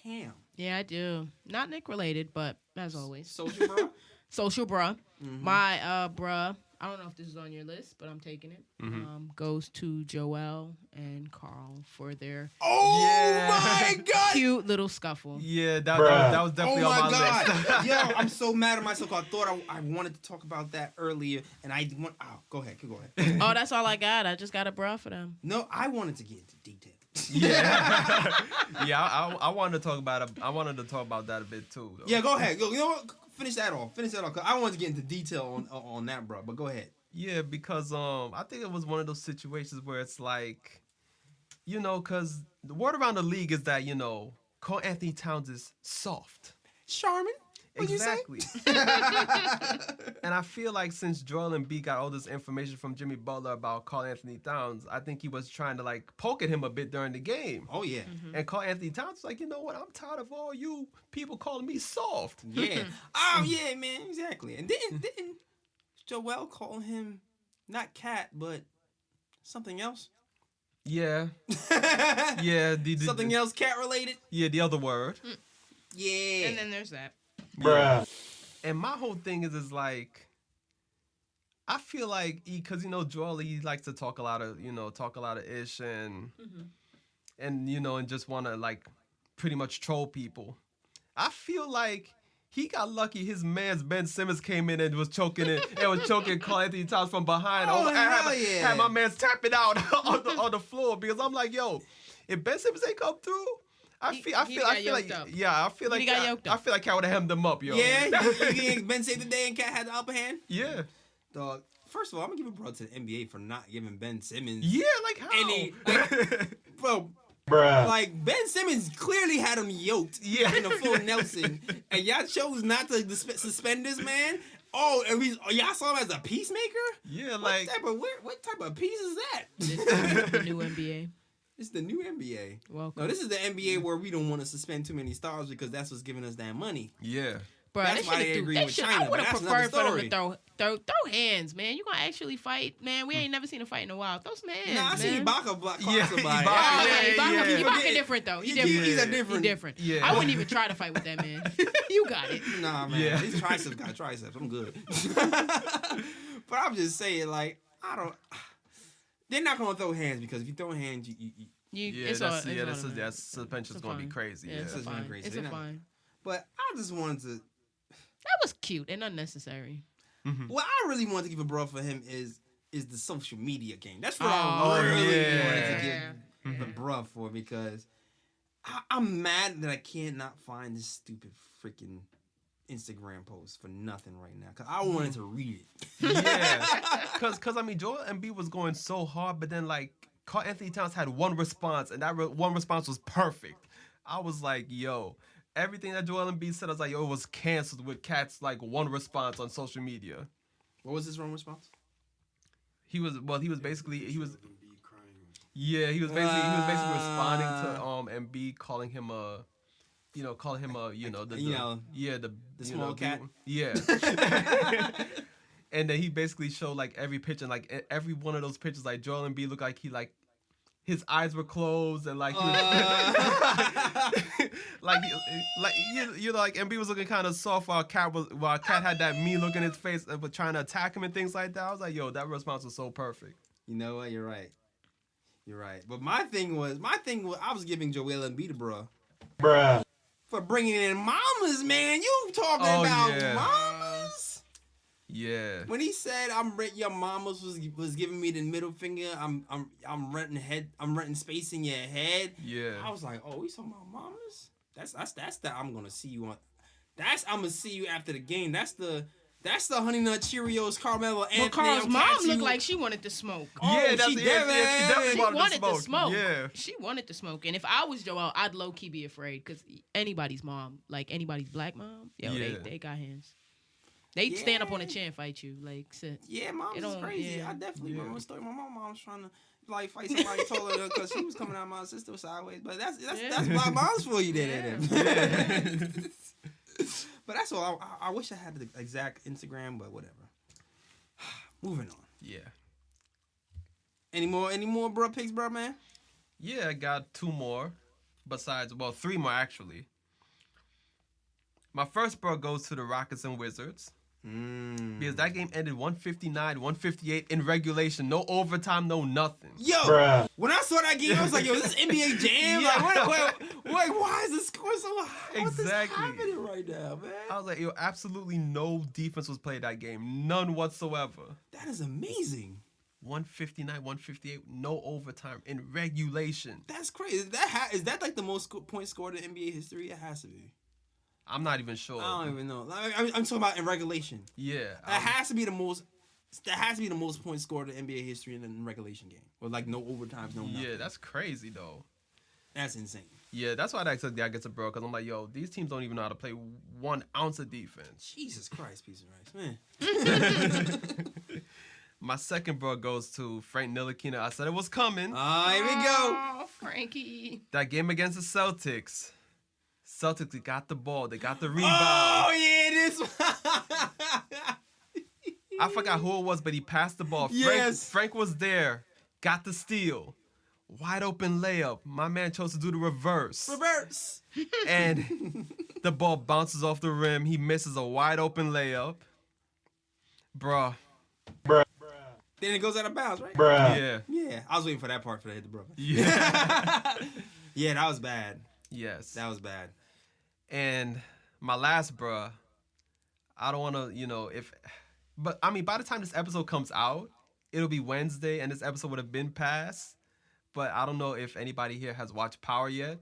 ham. Yeah, I do. Not Nick related, but as always. Social bruh? Social bruh. Mhm. My bruh, I don't know if this is on your list, but I'm taking it. Mhm. Goes to Joel and Carl for their Oh Yeah. my god! cute little scuffle. Yeah, that Bruh. was definitely Oh on my my god! list. Yo, I'm so mad at myself. I thought I wanted to talk about that earlier, and I want. Oh, go ahead. Oh, that's all I got. I just got a bruh for them. No, I wanted to get into detail. Yeah. Yeah, I wanted to talk about it. I wanted to talk about that a bit too. Though. Yeah, go ahead. You know what? Finish that off. Cause I wanted to get into detail on that, bro. But go ahead. Yeah, because I think it was one of those situations where it's like, you know, because the word around the league is that, you know, Karl Anthony Towns is soft. Charmin. Exactly. And I feel like since Joel Embiid got all this information from Jimmy Butler about Karl Anthony Towns, I think he was trying to like poke at him a bit during the game. Oh yeah. And Karl Anthony Towns was like, you know what? I'm tired of all you people calling me soft. Yeah. Oh yeah, man. Exactly. And didn't Joel call him not cat but something else? Yeah. Yeah. Something else cat related? Yeah, the other word. Yeah. And then there's that. Bruh. And my whole thing is like, I feel like because you know Joel, he likes to talk a lot of ish and and just want to like pretty much troll people. I feel like he got lucky. His man's Ben Simmons came in and was choking Karl Anthony Towns from behind. Oh, I hell yeah. had my man's tapping out on the floor because I'm like, yo, if Ben Simmons ain't come through. I feel like He got yoked up. Cat would have hemmed him up, yo. Yeah. You think Ben saved the day and Cat had the upper hand? Yeah. Dog. First of all, I'm gonna give a bro to the NBA for not giving Ben Simmons Yeah, like how? any. Bro, Bruh. like Ben Simmons clearly had him yoked Yeah. in a full Nelson, and y'all chose not to suspend this man. Oh, and y'all saw him as a peacemaker? Yeah, What like type of peace is that? This is the new NBA. It's the new NBA. Welcome. No, this is the NBA where we don't want to suspend too many stars because that's what's giving us that money. yeah. Bro, That's why they agree with China, I but would have that's another preferred for them story. to throw hands, man. You gonna actually fight, man? We ain't never seen a fight in a while. Throw some hands, Nah, I man. see Ibaka block Yeah, somebody. Ibaka, Ah, yeah. Ibaka different though. He Yeah, different. he's a He different. different. Yeah. I wouldn't even try to fight with that man. You got it. Nah, man. Yeah. These triceps got triceps. I'm good. But I'm just saying, like, I don't. They're not gonna throw hands because if you throw hands, That suspension's gonna be crazy. Yeah, it's a fine. crazy. It's a fine. But I just wanted to. That was cute and unnecessary. What I really want to give a bro for him is the social media game. That's what Oh, I really yeah. wanted to give the bro for because I'm mad that I cannot find this stupid freaking Instagram post for nothing right now because I wanted to read it. Yeah, because I mean, Joel Embiid was going so hard, but then like Karl Anthony Towns had one response, and that one response was perfect. I was like, yo, everything that Joel Embiid said, I was like, yo, it was canceled with Cat's like one response on social media. What was his wrong response? He was basically responding to Embiid calling him a the small cat. Yeah. And then he basically showed like every picture, like every one of those pictures, like Joel Embiid looked like his eyes were closed and like he was, like Embiid was looking kind of soft while Cat had that mean look in his face but trying to attack him and things like that. I was like, yo, that response was so perfect. You know what? You're right. But my thing was I was giving Joel Embiid a bruh for bringing in mamas, man. You talking about mamas? Yeah. When he said your mamas was giving me the middle finger, I'm renting space in your head. Yeah. I was like, oh, we talking about mamas? That's that I'm gonna see you on. I'm gonna see you after the game. That's the Honey Nut Cheerios Carmelo Anthony. Well, Carl's mom looked like she wanted to smoke. Yeah, she definitely She wanted to smoke. Yeah. She wanted to smoke. And if I was Joel, I'd low-key be afraid because anybody's mom, like anybody's black mom, they got hands. They stand up on a chair and fight you. Like, sit. Yeah, mom's is crazy. Yeah. I definitely remember a story. My mom was trying to like fight somebody taller because she was coming out my sister sideways. But that's black moms for you there. But that's all. I wish I had the exact Instagram, but whatever. Moving on. Yeah. Any more bro picks, bro, man? Yeah, I got two more. Three more actually. My first bro goes to the Rockets and Wizards. Because that game ended 159-158 in regulation. No overtime, no nothing. Yo, when I saw that game, I was like, yo, this is NBA Jam? Yeah. Like, why is the score so high? Exactly. What's happening right now, man? I was like, yo, absolutely no defense was played that game. None whatsoever. That is amazing. 159-158, no overtime in regulation. That's crazy. Is that like the most points scored in NBA history? It has to be. I'm not even sure. I don't even know. I'm talking about in regulation. Yeah. That has to be the most. That has to be the most points scored in NBA history in a regulation game, with like no overtimes, no nothing. Yeah, that's crazy though. That's insane. Yeah, that's why I said that gets a bro, because I'm like, yo, these teams don't even know how to play 1 ounce of defense. Jesus Christ, piece of rice, man. My second bro goes to Frank Ntilikina. I said it was coming. Here we go. Oh, Frankie. That game against the Celtics. Celtics, they got the ball. They got the rebound. Oh, yeah, this one. I forgot who it was, but he passed the ball. Yes. Frank was there. Got the steal. Wide open layup. My man chose to do the reverse. And the ball bounces off the rim. He misses a wide open layup. Bruh. Then it goes out of bounds, right? Yeah. Yeah, I was waiting for that part for the hit the brother. Yeah. Yeah, that was bad. Yes. That was bad. And my last bruh, I don't want to, but I mean, by the time this episode comes out, it'll be Wednesday and this episode would have been passed. But I don't know if anybody here has watched Power yet.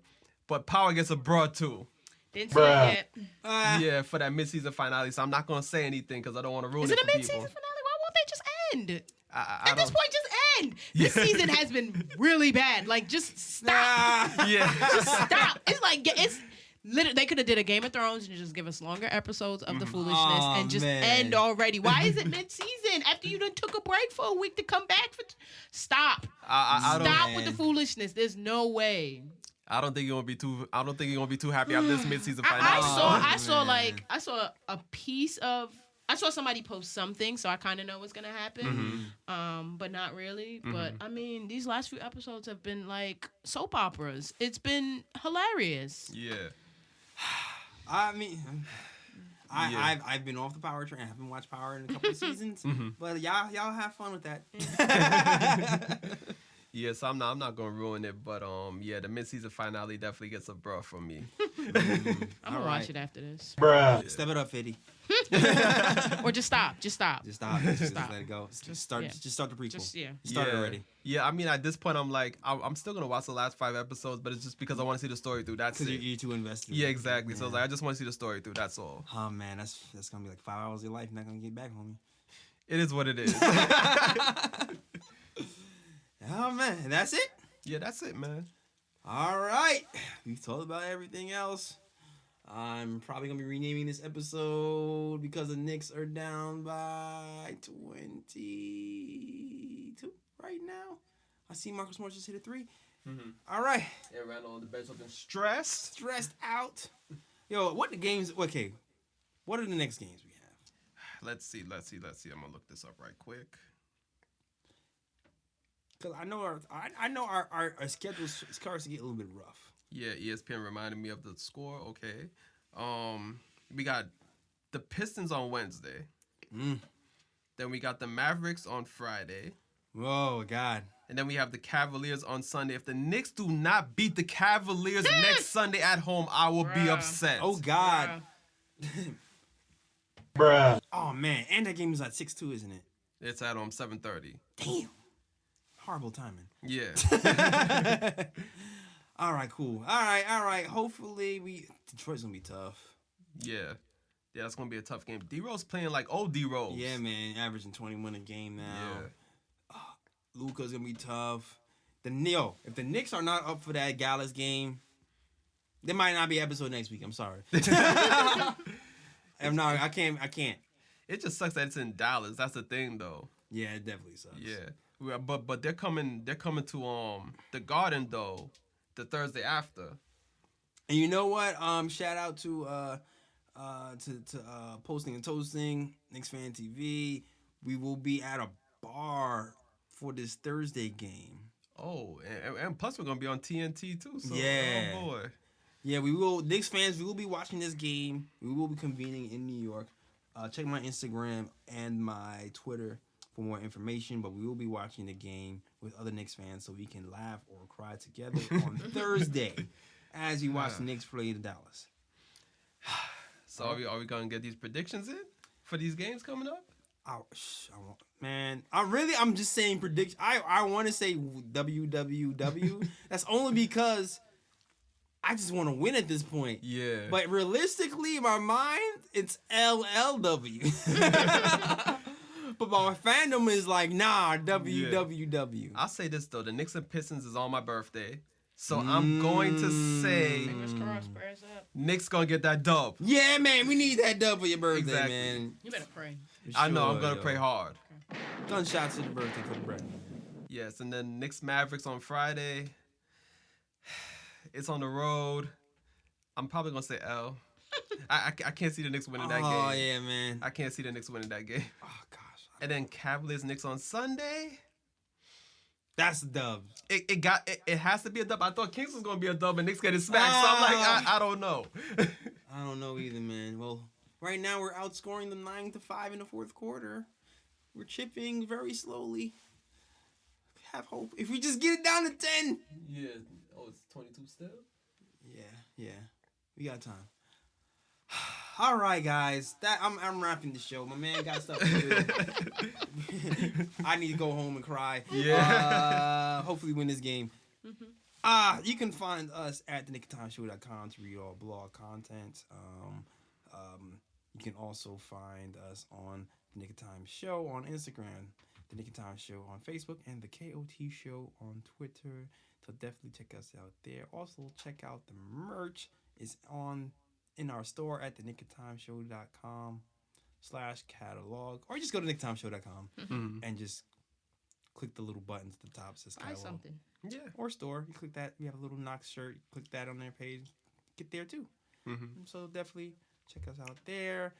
But Power gets a bruh too. Didn't see it yet. Yeah, for that mid-season finale. So I'm not going to say anything because I don't want to ruin Is it it for a mid-season people. finale? Why won't they just end? At this point, just end. This season has been really bad. Like, just stop. Yeah. Just stop. It's like, it's literally, they could have did a Game of Thrones and just give us longer episodes of the foolishness and just end already. Why is it mid-season after you done took a break for a week to come back? Stop. Stop with the foolishness. There's no way. I don't think you're gonna be too. I don't think you're gonna be too happy after this mid-season finale. I saw a piece of. I saw somebody post something, so I kind of know what's gonna happen, but not really. But I mean, these last few episodes have been like soap operas. It's been hilarious. Yeah. I mean, I've been off the Power train. I haven't watched Power in a couple of seasons, but y'all have fun with that. Yeah, so I'm not gonna ruin it, but yeah, the mid-season finale definitely gets a bruh from me. I'm gonna watch it after this. Step it up, Fitty. Or just stop. Just stop. Just Stop. let it go. Just start the prequel. Just, yeah. Start it already. Yeah, I mean, at this point, I'm like, I'm still gonna watch the last 5 episodes, but it's just because I want to see the story through. That's Because it. you're too invested. Yeah, exactly. So I was like, I just want to see the story through. That's all. Oh man, that's gonna be like 5 hours of your life. You're not gonna get back, homie. It is what it is. Oh man, that's it. Yeah, that's it, man. All right, we've talked about everything else. I'm probably gonna be renaming this episode because the Knicks are down by 22 right now. I see Marcus Morris just hit a 3. All right, Yeah, Randle on the bench looking stressed. stressed out. Yo, what the games? Okay, what are the next games we have? Let's see. I'm gonna look this up right quick. Because I know our schedule starts to get a little bit rough. Yeah, ESPN reminded me of the score. Okay. We got the Pistons on Wednesday. Then we got the Mavericks on Friday. Oh God. And then we have the Cavaliers on Sunday. If the Knicks do not beat the Cavaliers next Sunday at home, I will be upset. Oh God. Bruh. Oh man, and that game is at 6-2, isn't it? It's at 7:30. Damn. Horrible timing. Yeah. All right, cool. All right. Hopefully Detroit's gonna be tough. Yeah, that's gonna be a tough game. D-Rose playing like old D-Rose. Yeah, man, averaging 21 a game now. Yeah. Luka's gonna be tough. If the Knicks are not up for that Gallus game, there might not be an episode next week. I'm sorry. I can't. It just sucks that it's in Dallas. That's the thing, though. Yeah, it definitely sucks. Yeah. But they're coming to the Garden though, the Thursday after. And you know what? Shout out to Posting and Toasting, Knicks Fan TV. We will be at a bar for this Thursday game. Oh, and plus we're gonna be on TNT too. So, Yeah. Oh boy. Yeah, we will. Knicks fans, we will be watching this game. We will be convening in New York. Check my Instagram and my Twitter for more information. But we will be watching the game with other Knicks fans so we can laugh or cry together on Thursday as we watch the Knicks play the Dallas. So are we gonna get these predictions in for these games coming up? I'm just saying prediction. I want to say WWW. That's only because I just want to win at this point. Yeah. But realistically, in my mind, it's LLW. But my fandom is like, nah, WWW. I'll say this though, the Knicks and Pistons is on my birthday. So I'm going to say Fingers crossed, prayers up. Knicks gonna get that dub. Yeah, man, we need that dub for your birthday, Exactly. man. You better pray. I know, I'm Sure, gonna yo. pray hard. Gunshots to the birthday for the bread. Yes, and then Knicks Mavericks on Friday. It's on the road. I'm probably gonna say L. I can't see the Knicks winning that game. Oh, yeah, man. I can't see the Knicks winning that game. Oh, gosh. And then Cavaliers Knicks on Sunday. That's a dub. It has to be a dub. I thought Kings was gonna be a dub and Knicks getting smacked. So I'm like, I don't know. I don't know either, man. Well, right now we're outscoring them 9-5 in the fourth quarter. We're chipping very slowly. Have hope. If we just get it down to 10. Yeah. Oh, it's 22 still? Yeah. We got time. All right, guys. I'm wrapping the show. My man got stuff to do. I need to go home and cry. Yeah. Hopefully win this game. You can find us at thenickoftimeshow.com to read all blog content. You can also find us on The Nick of Time Show on Instagram, The Nick of Time Show on Facebook, and The KOT Show on Twitter. So definitely check us out there. Also, check out the merch. It's in our store at thenickoftimeshow.com/catalog, or just go to nickoftimeshow.com and just click the little buttons at the top that says Buy catalog. something. Yeah. Or store. You click that. We have a little Knox shirt. You click that on their page. Get there too. So definitely check us out there.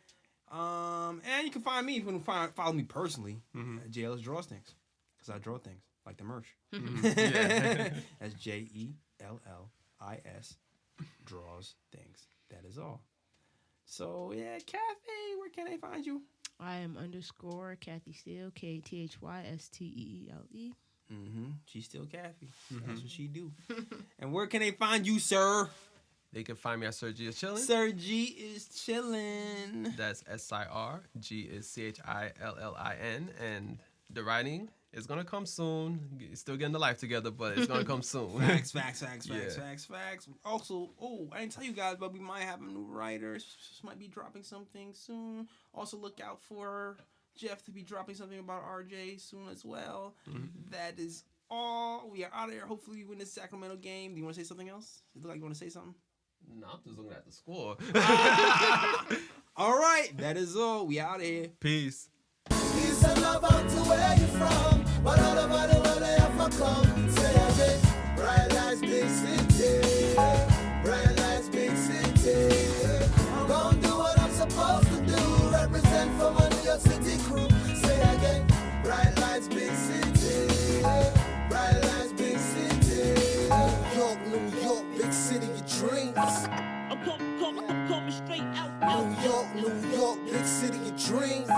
And you can find me. You can follow me personally at J.Ellis Draws Things, because I draw things like the merch. Yeah. That's J.E.L.L.I.S. Draws Things. That is all. So yeah, Kathy, where can they find you? I am _ Kathy Steele, KTHYSTEELE. She's still Kathy. That's what she do. And where can they find you, sir? They can find me at Sir G is Chillin'. Sir G is chilling. That's SIR. G is CHILLIN. And the writing is going to come soon. Still getting the life together, but it's going to come soon. Facts. Yeah. Also, I didn't tell you guys, but we might have a new writer. Might be dropping something soon. Also, look out for Jeff to be dropping something about RJ soon as well. That is all. We are out of here. Hopefully, we win this Sacramento game. Do you want to say something else? You look like you want to say something? No, I'm just looking at the score. All right, that is all. We out of here. Peace. Peace and love out to where you from. But all over the world they have come. Say again, bright lights, big city. Bright lights, big city. I'm gonna do what I'm supposed to do. Represent for my New York City crew. Say again, bright lights, big city. Bright lights, big city. New York, big city of dreams. I'm coming straight out. New York, big city of dreams.